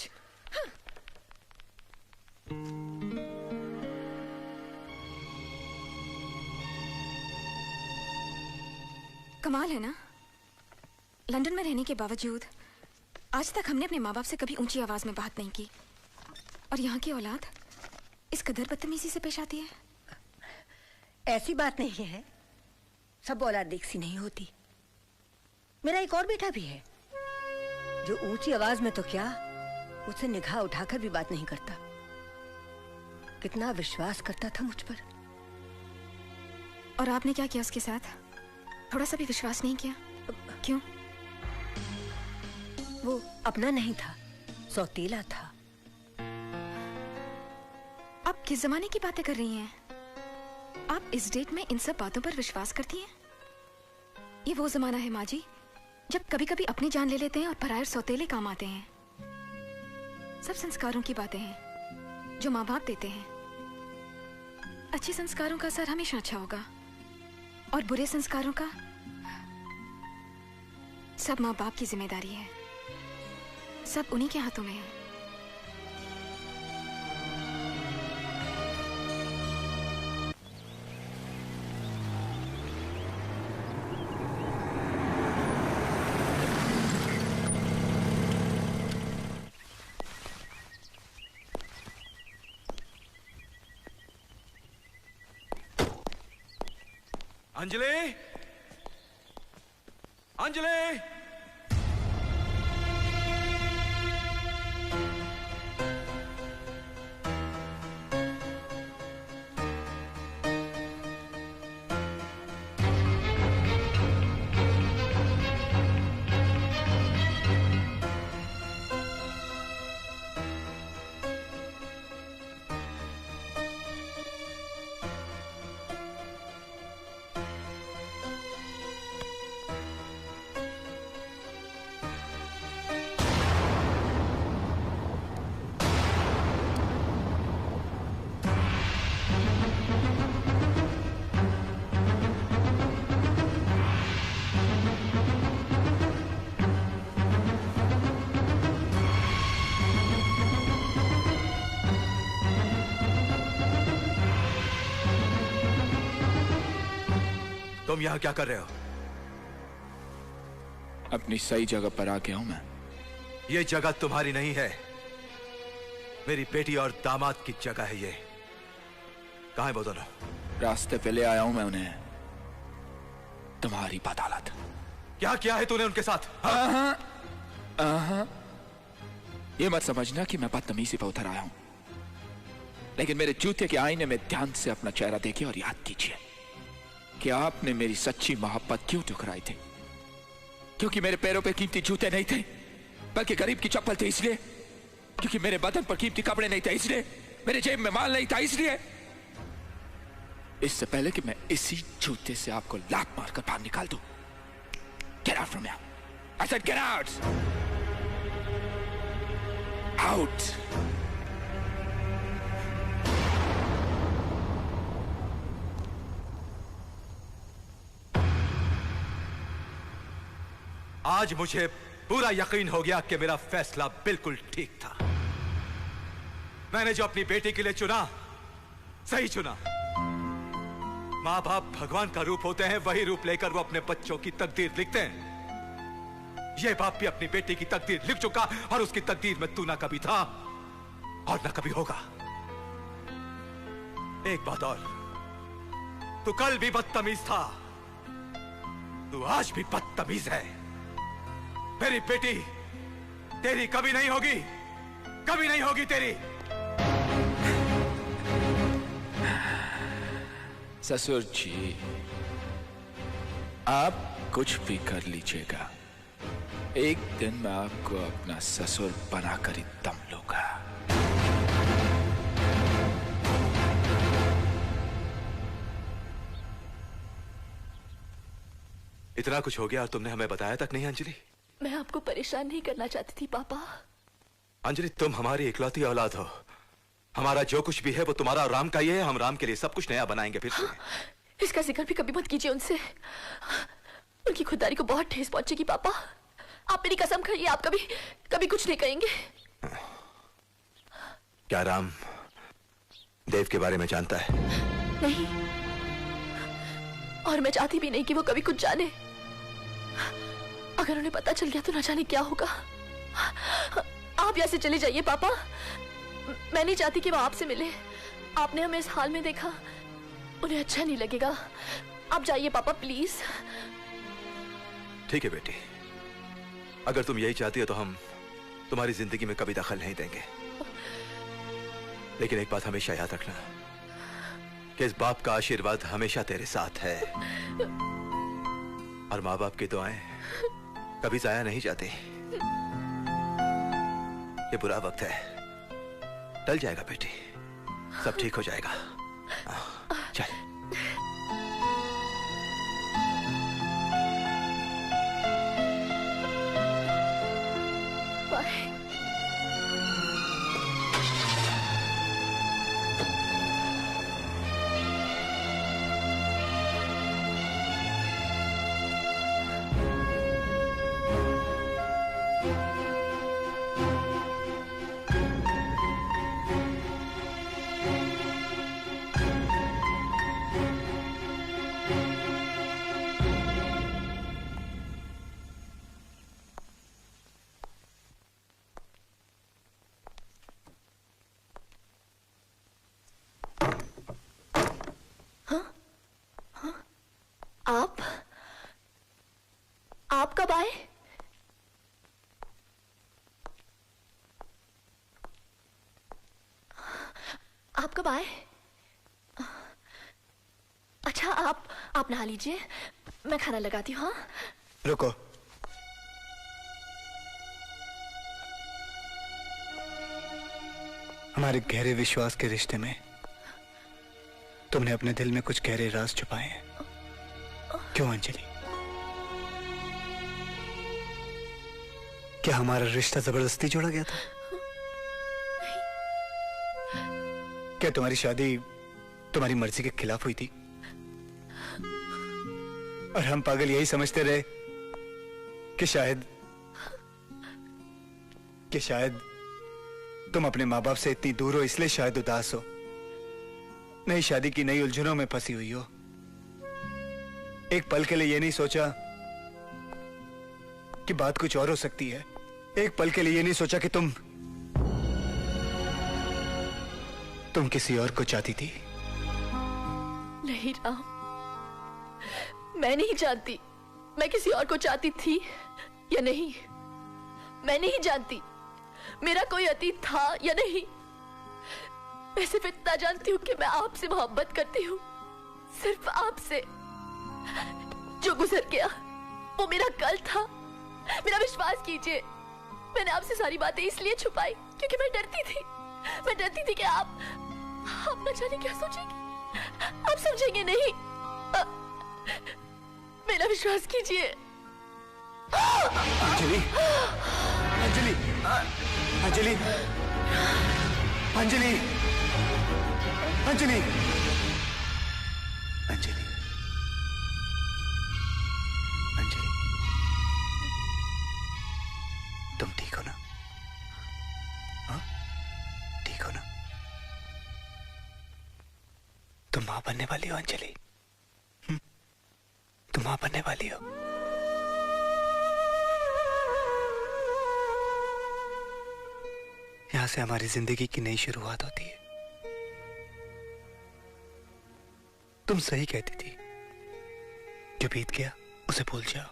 कमाल है ना, लंदन में रहने के बावजूद आज तक हमने अपने माँ बाप से कभी ऊंची आवाज में बात नहीं की, और यहाँ की औलाद इस कदर बदतमीजी से पेश आती है। ऐसी बात नहीं है, सब औलाद एक सी नहीं होती। मेरा एक और बेटा भी है जो ऊंची आवाज में तो क्या, उससे निगाह उठाकर भी बात नहीं करता। कितना विश्वास करता था मुझ पर। और आपने क्या किया उसके साथ? थोड़ा सा भी विश्वास नहीं किया? क्यों? वो अपना नहीं था, सौतेला था। आप किस जमाने की बातें कर रही हैं? आप इस डेट में इन सब बातों पर विश्वास करती हैं? ये वो जमाना है माँ जी, जब कभी कभी अपनी जान ले लेते हैं और पराये सौतेले काम आते हैं। सब संस्कारों की बातें हैं जो माँ बाप देते हैं। अच्छे संस्कारों का असर हमेशा अच्छा होगा, और बुरे संस्कारों का सब माँ बाप की जिम्मेदारी है। सब उन्हीं के हाथों में है। अंजलि, अंजलि, तुम यहाँ क्या कर रहे हो? अपनी सही जगह पर आ गया हूं मैं। ये जगह तुम्हारी नहीं है, मेरी बेटी और दामाद की जगह है ये। कहाँ है वो दोनों? रास्ते पे ले आया हूं मैं उन्हें। तुम्हारी बदौलत। क्या किया है तूने उनके साथ? ये मत समझना कि मैं बदतमीजी पर उतर आया हूं, लेकिन मेरे जूते के आईने में ध्यान से अपना चेहरा देखिए और याद कीजिए, कि आपने मेरी सच्ची मोहब्बत क्यों ठुकराई थी। क्योंकि मेरे पैरों पे कीमती जूते नहीं थे, बल्कि गरीब की चप्पल थी इसलिए। क्योंकि मेरे बदन पर कीमती कपड़े नहीं थे इसलिए। मेरे जेब में माल नहीं था इसलिए। इससे पहले कि मैं इसी जूते से आपको लात मारकर बाहर निकाल दूं। Get out from here. I said get out. Out. आज मुझे पूरा यकीन हो गया कि मेरा फैसला बिल्कुल ठीक था। मैंने जो अपनी बेटी के लिए चुना, सही चुना। माँ बाप भगवान का रूप होते हैं, वही रूप लेकर वो अपने बच्चों की तकदीर लिखते हैं। ये बाप भी अपनी बेटी की तकदीर लिख चुका, और उसकी तकदीर में तू ना कभी था और ना कभी होगा। एक बात और, तू कल भी बदतमीज था, तू आज भी बदतमीज है। मेरी बेटी तेरी कभी नहीं होगी, कभी नहीं होगी तेरी। ससुर जी, आप कुछ भी कर लीजिएगा, एक दिन मैं आपको अपना ससुर बनाकर ही दम लूंगा। इतना कुछ हो गया और तुमने हमें बताया तक नहीं अंजलि? मैं आपको परेशान नहीं करना चाहती थी पापा। अंजलि, तुम हमारी इकलौती औलाद हो। हमारा जो कुछ भी है वो तुम्हारा और राम का ही है। हम राम के लिए सब कुछ नया बनाएंगे फिर से। इसका जिक्र भी कभी मत कीजिए उनसे। उनकी खुददारी को बहुत ठेस पहुंचेगी पापा। आप मेरी कसम खाइए, आप कभी कभी कुछ नहीं कहेंगे। क्या राम देव के बारे में जानता है? नहीं, और मैं चाहती भी नहीं कि वो कभी कुछ जाने। अगर उन्हें पता चल गया तो ना जाने क्या होगा। आप यहाँ से चले जाइए पापा। मैं नहीं चाहती कि वो आपसे मिले। आपने हमें इस हाल में देखा, उन्हें अच्छा नहीं लगेगा। आप जाइए पापा प्लीज। ठीक है बेटी, अगर तुम यही चाहती हो तो हम तुम्हारी जिंदगी में कभी दखल नहीं देंगे। लेकिन एक बात हमेशा याद रखना कि इस बाप का आशीर्वाद हमेशा तेरे साथ है, और माँ बाप की दुआएं कभी जाया नहीं जाती। ये बुरा वक्त है, टल जाएगा बेटी, सब ठीक हो जाएगा। चल। बाय। आप कब आए? आप कब आए? अच्छा, आप नहा लीजिए, मैं खाना लगाती हूँ। हाँ, रुको। हमारे गहरे विश्वास के रिश्ते में तुमने अपने दिल में कुछ गहरे राज छुपाए हैं। क्यों अंजलि? क्या हमारा रिश्ता जबरदस्ती जोड़ा गया था? क्या तुम्हारी शादी तुम्हारी मर्जी के खिलाफ हुई थी और हम पागल यही समझते रहे कि शायद तुम अपने माँ बाप से इतनी दूर हो, इसलिए शायद उदास हो, नई शादी की नई उलझनों में फंसी हुई हो। एक पल के लिए ये नहीं सोचा कि बात कुछ और हो सकती है। एक पल के लिए ये नहीं सोचा कि तुम किसी और को चाहती थी। नहीं राम, मैं नहीं जानती मैं किसी और को चाहती थी या नहीं। मैं नहीं जानती मेरा कोई अतीत था या नहीं। मैं सिर्फ इतना जानती हूँ कि मैं आपसे मोहब्बत करती हूँ, सिर्फ आपसे। जो गुजर गया वो मेरा कल था। मेरा विश्वास कीजिए, मैंने आपसे सारी बातें इसलिए छुपाई क्योंकि मैं डरती थी कि आप न जाने क्या सोचेंगे, आप समझेंगे नहीं। मेरा विश्वास कीजिए। अंजलि, अंजलि, अंजलि, अंजलि, अंजलि, अंजलि, अंजलि, तुम ठीक हो ना? हाँ? ठीक हो ना? तुम मां बनने वाली हो अंजलि। तुम मां बनने वाली हो। यहां से हमारी जिंदगी की नई शुरुआत होती है। तुम सही कहती थी, जो बीत गया उसे भूल जाओ।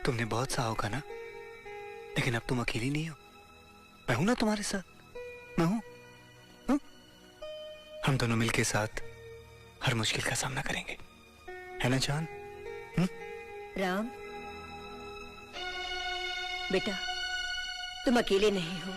तुमने बहुत सहा होगा ना, लेकिन अब तुम अकेली नहीं हो। मैं हूं ना तुम्हारे साथ, मैं हूं। हम दोनों मिलके साथ हर मुश्किल का सामना करेंगे, है ना जान? राम बेटा, तुम अकेले नहीं हो।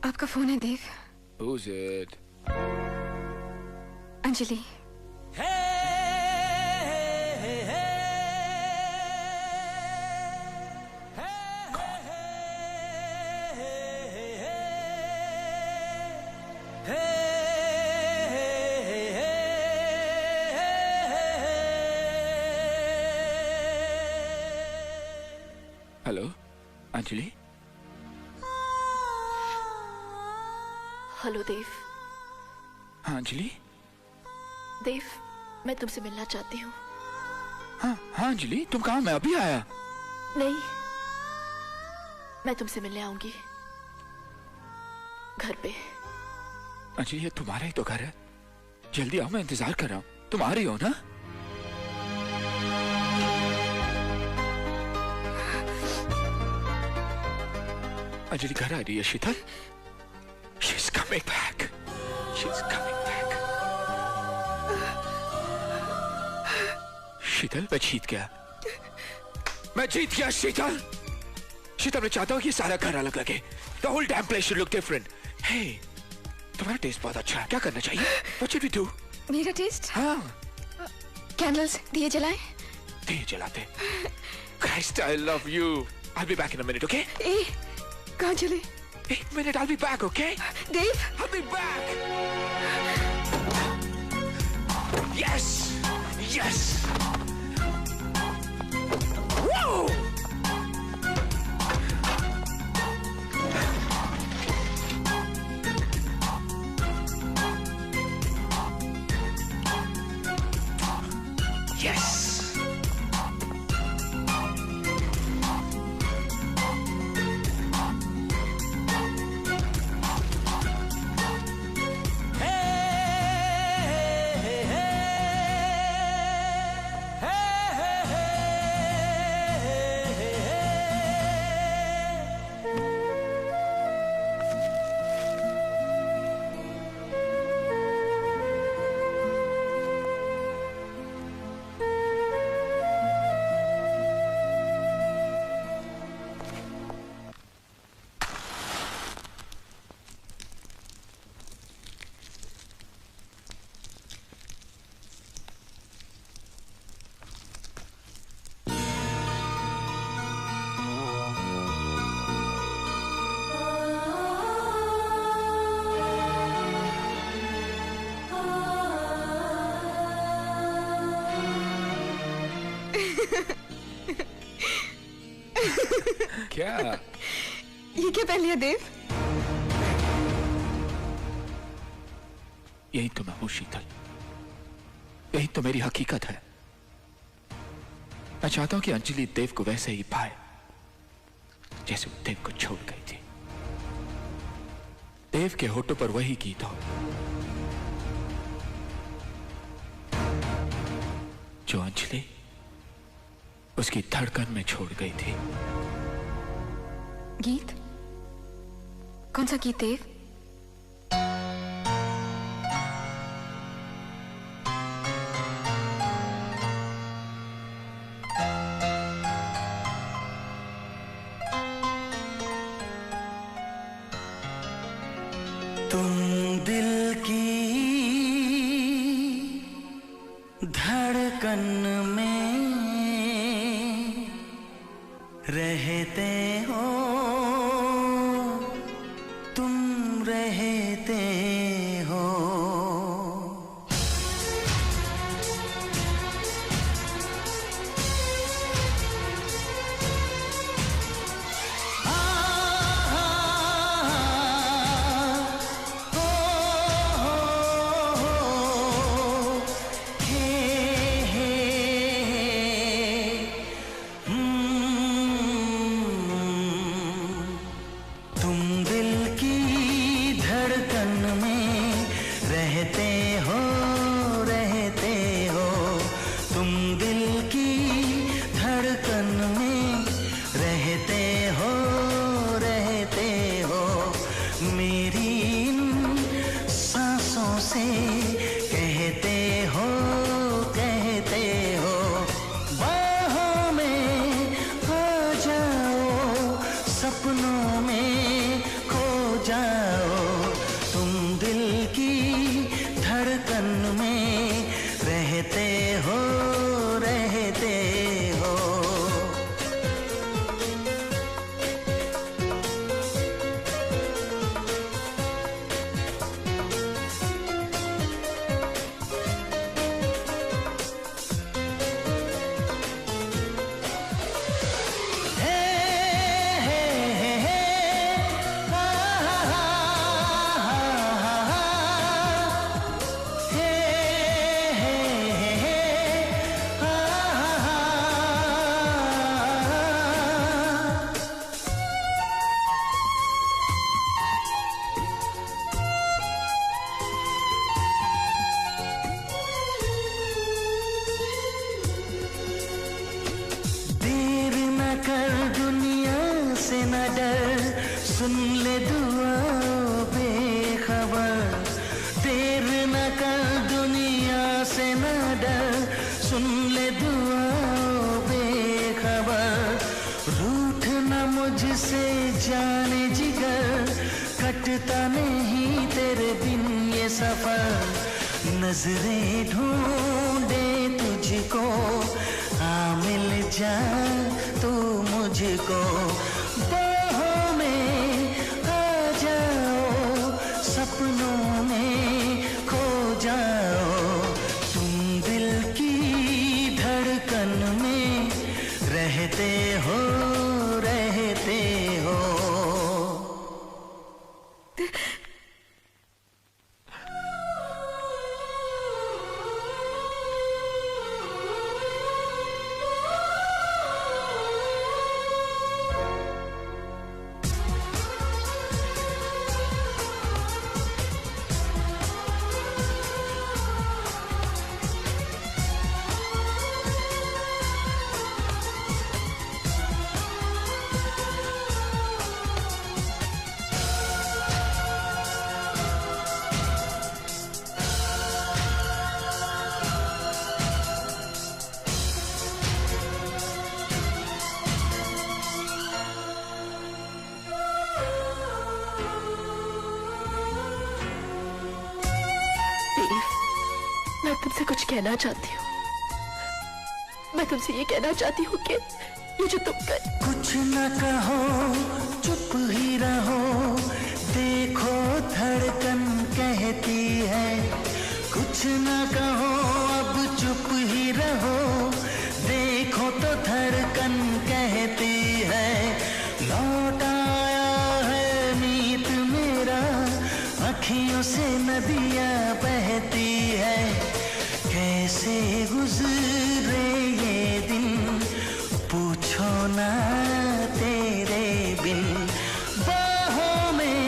आपका फोन है Dev. Who's it? Anjali. Hello Anjali. Hello Dev. हाँ अंजलि। देव, मैं तुमसे मिलना चाहती हूँ। हाँ अंजलि, तुम कहाँ? मैं अभी आया। नहीं, मैं तुमसे मिलने आऊंगी घर पे। अंजलि, ये तुम्हारा ही तो घर है। जल्दी आओ, मैं इंतजार कर रहा हूँ। तुम आ रही हो ना? अंजलि घर आ रही है। शीतल, she's coming back. She's coming back. शीतल, मैं जीत गया। मैं जीत गया शीतल। शीतल, मैं चाहता हूँ कि सारा घर अलग लगे। The whole damn place should look different. Hey, तुम्हारा टेस्ट बहुत अच्छा है। क्या करना चाहिए? What should we do? मेरा टेस्ट? हाँ, कैंडल्स, दिए जलाएं? दिए जलाते। Christ, I love you. I'll be back in a minute, okay? ए, कहाँ चले? 1 minute, I'll be back, okay? Dave? I'll be back. Yes, yes. Whoa! Yes. क्या? ये क्या पहन लिया देव? यही तो मैं हूं शीतल, यही तो मेरी हकीकत है। मैं चाहता हूं कि अंजलि देव को वैसे ही पाए जैसे वो देव को छोड़ गई थी। देव के होठों पर वही गीत हो जो अंजलि उसकी धड़कन में छोड़ गई थी। गीत? कौन सा गीत देव? तुम दिल की धड़कन में रहते हो, तुम रहते हो। सपनों में खो जाओ, तुम दिल की धड़कन में रहते हो, रहते हो। न डर, सुन ले दुआ बेखबर, देर न कर दुनिया से न डर, सुन ले दुआ बेखबर, रूठ न मुझसे जाने जिगर, कटता नहीं तेरे बिन ये सफर, नजरें ढूंढे तुझ मुझको, आ मिल जा तू मुझको, बाहों में आ जाओ, सपनों में खो जाओ, तुम दिल की धड़कन में रहते हो, रहते हो। मैं तुमसे कुछ कहना चाहती हूँ। मैं तुमसे ये कहना चाहती हूँ कि ये जो तुम कर... कुछ न कहो, चुप ही रहो, देखो धड़कन कहती है। कुछ न कहो, अब चुप ही रहो, देखो तो धड़कन कहती है। लौट आया है मीत मेरा, अखियों से नदियाँ बहती है। कैसे गुजरे ये दिन, पूछो ना तेरे बिन। बाहों में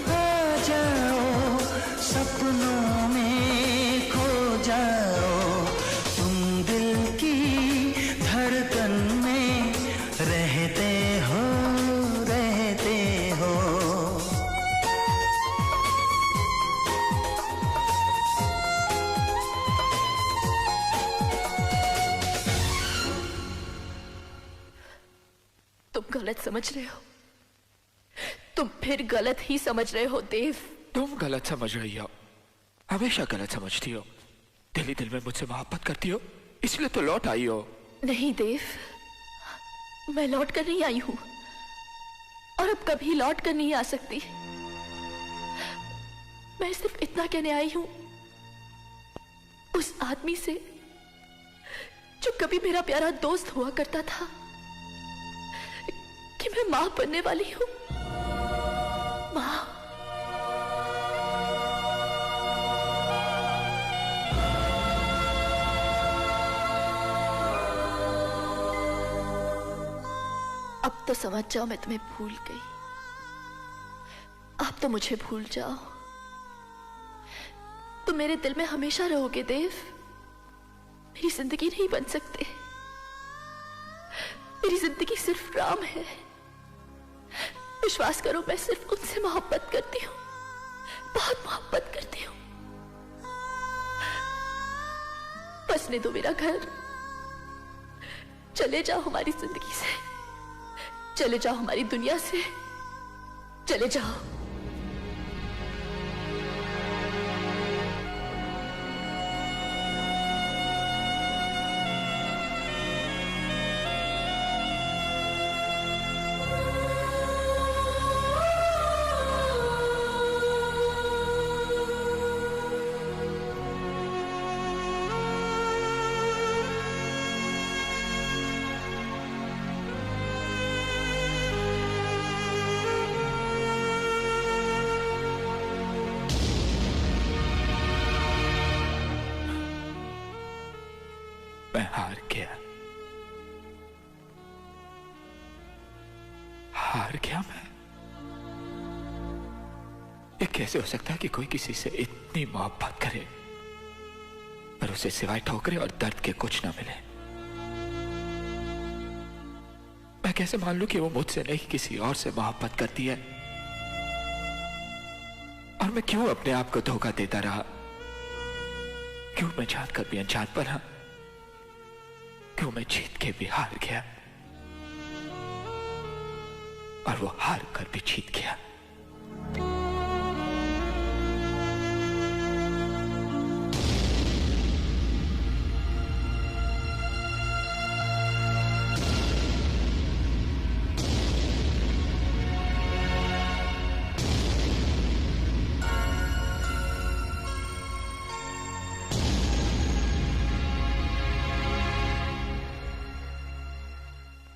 आ जाओ, सपनों में खो जाओ, तुम दिल की धड़कन में रहते हो, रहते हो। तुम गलत समझ रहे हो, तुम फिर गलत ही समझ रहे हो देव। तुम गलत समझ रही हो, हमेशा गलत समझती हो। दिल ही दिल में मुझसे मोहब्बत करती हो, इसलिए तो लौट आई हो। नहीं देव, मैं लौट कर नहीं आई हूं और अब कभी लौट कर नहीं आ सकती। मैं सिर्फ इतना कहने आई हूं उस आदमी से जो कभी मेरा प्यारा दोस्त हुआ करता था कि मैं मां बनने वाली हूं। मां। अब तो समझ जाओ मैं तुम्हें भूल गई। अब तो मुझे भूल जाओ। तुम मेरे दिल में हमेशा रहोगे देव। मेरी जिंदगी नहीं बन सकते। मेरी जिंदगी सिर्फ राम है। विश्वास करो, मैं सिर्फ उनसे मोहब्बत करती हूँ, बहुत मोहब्बत करती हूँ। बसने दो मेरा घर। चले जाओ हमारी जिंदगी से, चले जाओ हमारी दुनिया से, चले जाओ। मैं हार गया, हार गया मैं। ये कैसे हो सकता है कि कोई किसी से इतनी मोहब्बत करे पर उसे सिवाय ठोकरे और दर्द के कुछ ना मिले। मैं कैसे मान लूं कि वो मुझसे नहीं किसी और से मोहब्बत करती है? और मैं क्यों अपने आप को धोखा देता रहा? क्यों मैं जानकर भी अनजान बना? क्यों मैं जीत के भी हार गया और वो हार कर भी जीत गया?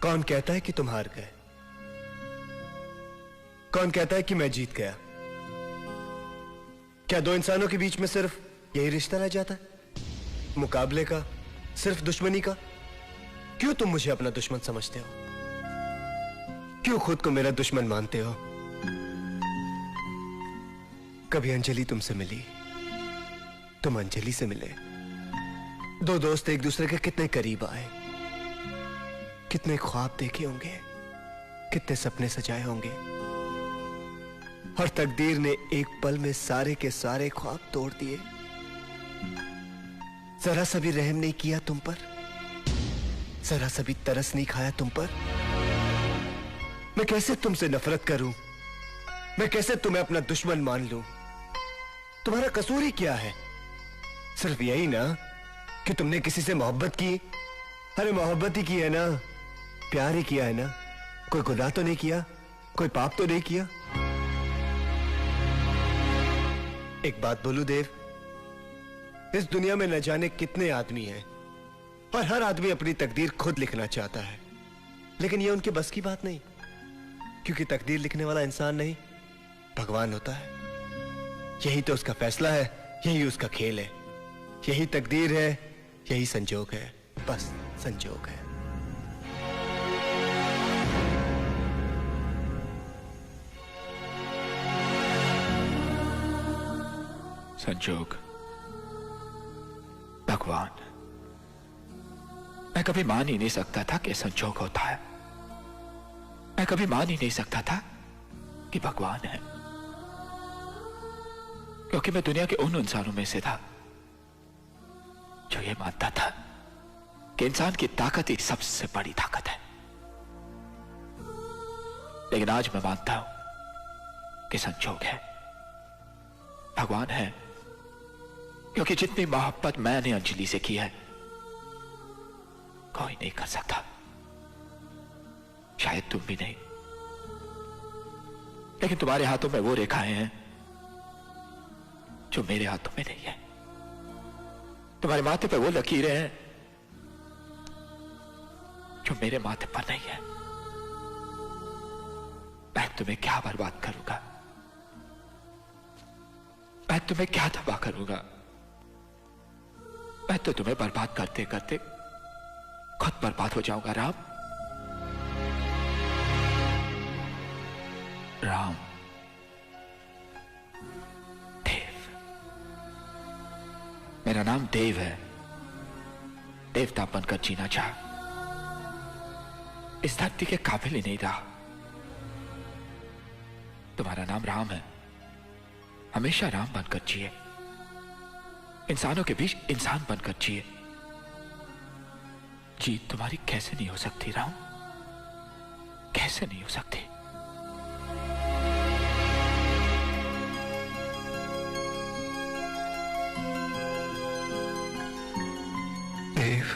कौन कहता है कि तुम हार गए? कौन कहता है कि मैं जीत गया? क्या दो इंसानों के बीच में सिर्फ यही रिश्ता रह जाता है? मुकाबले का, सिर्फ दुश्मनी का? क्यों तुम मुझे अपना दुश्मन समझते हो? क्यों खुद को मेरा दुश्मन मानते हो? कभी अंजलि तुमसे मिली, तुम अंजलि से मिले। दो दोस्त एक दूसरे के कितने करीब आए, कितने ख्वाब देखे होंगे, कितने सपने सजाए होंगे, और तकदीर ने एक पल में सारे के सारे ख्वाब तोड़ दिए। जरा सा भी रहम नहीं किया तुम पर, जरा सा भी तरस नहीं खाया तुम पर। मैं कैसे तुमसे नफरत करूं? मैं कैसे तुम्हें अपना दुश्मन मान लूं? तुम्हारा कसूर ही क्या है? सिर्फ यही ना कि तुमने किसी से मोहब्बत की। अरे मोहब्बत ही की है ना, प्यार ही किया है ना, कोई गुनाह तो नहीं किया, कोई पाप तो नहीं किया। एक बात बोलूं देव, इस दुनिया में न जाने कितने आदमी हैं और हर आदमी अपनी तकदीर खुद लिखना चाहता है, लेकिन यह उनके बस की बात नहीं, क्योंकि तकदीर लिखने वाला इंसान नहीं, भगवान होता है। यही तो उसका फैसला है, यही उसका खेल है, यही तकदीर है, यही संजोग है, बस संजोग है। संजोग, भगवान। मैं कभी मान ही नहीं सकता था कि संजोग होता है। मैं कभी मान ही नहीं सकता था कि भगवान है, क्योंकि मैं दुनिया के उन इंसानों में से था जो ये मानता था कि इंसान की ताकत ही सबसे बड़ी ताकत है। लेकिन आज मैं मानता हूं कि संजोग है, भगवान है, क्योंकि जितनी मोहब्बत मैंने अंजलि से की है कोई नहीं कर सकता, शायद तुम भी नहीं। लेकिन तुम्हारे हाथों में वो रेखाएं हैं जो मेरे हाथों में नहीं है। तुम्हारे माथे पे वो लकीरें हैं जो मेरे माथे पर नहीं है। मैं तुम्हें क्या बर्बाद करूंगा, मैं तुम्हें क्या तबाह करूंगा? मैं तो तुम्हें बर्बाद करते करते खुद बर्बाद हो जाऊंगा। राम, राम, देव। मेरा नाम देव है, देवता बनकर जीना चाह, इस धरती के काबिल ही नहीं रहा। तुम्हारा नाम राम है, हमेशा राम बनकर जिए, इंसानों के बीच इंसान बनकर जिए। जीत तुम्हारी कैसे नहीं हो सकती राम, कैसे नहीं हो सकती? देव,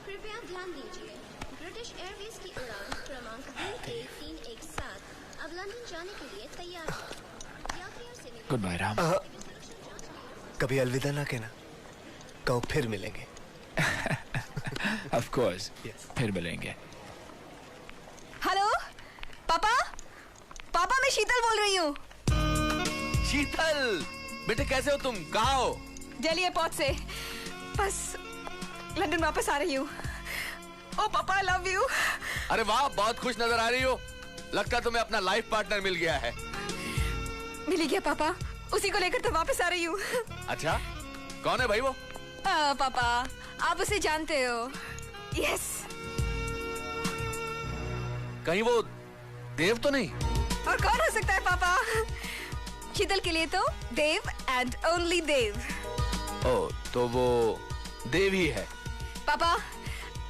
कृपया ध्यान दीजिए, ब्रिटिश एयरवेज की उड़ान क्रमांक BA317 अब लंदन जाने के लिए तैयार है। Goodbye Ram. कभी अलविदा ना कहना, कहो फिर मिलेंगे। ऑफ कोर्स, फिर मिलेंगे। हेलो पापा, पापा मैं शीतल बोल रही हूँ। शीतल बेटे कैसे हो तुम, कहाँ हो? दिल्ली एयरपोर्ट से बस लंदन वापस आ रही हूँ। ओ पापा आई लव यू। अरे वाह, बहुत खुश नजर आ रही हो, लगता तुम्हें अपना लाइफ पार्टनर मिल गया है। मिल गया पापा, उसी को लेकर तो वापस आ रही हूँ। अच्छा, कौन है भाई वो? पापा आप उसे जानते हो। यस। कहीं वो देव तो नहीं? और कौन हो सकता है पापा? शीतल के लिए तो देव एंड ओनली देव। ओ, तो वो देव ही है। पापा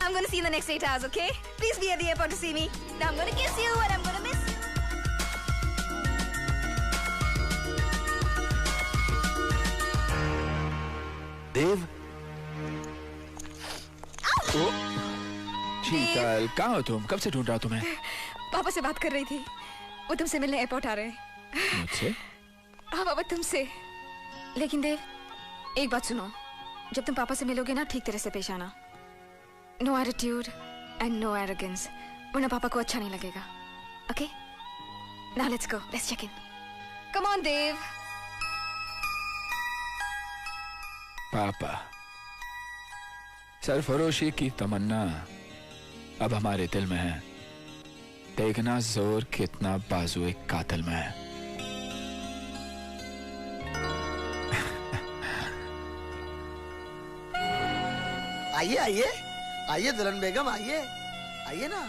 I'm gonna see you in the next 8 hours, okay? Please be at the airport to see me. Now I'm gonna kiss you and I'm gonna miss you. देव, शीतल कहाँ हो तुम? कब से ढूंढ रहा हूँ तुम्हें। पापा से बात कर रही थी, वो तुमसे मिलने एयरपोर्ट आ रहे हैं। मुझसे? हाँ पापा तुमसे। लेकिन देव एक बात सुनो, जब तुम पापा से मिलोगे ना ठीक तरह से पेश आना। No attitude and no arrogance, वरना पापा को अच्छा नहीं लगेगा. Okay, now let's go, let's check in. Come on Dev. पापा, सरफरोशी की तमन्ना अब हमारे दिल में है. देखना जोर कितना बाजू एक कातिल में है. आइए आइए आइए दुल्हन बेगम, आइए आइए ना.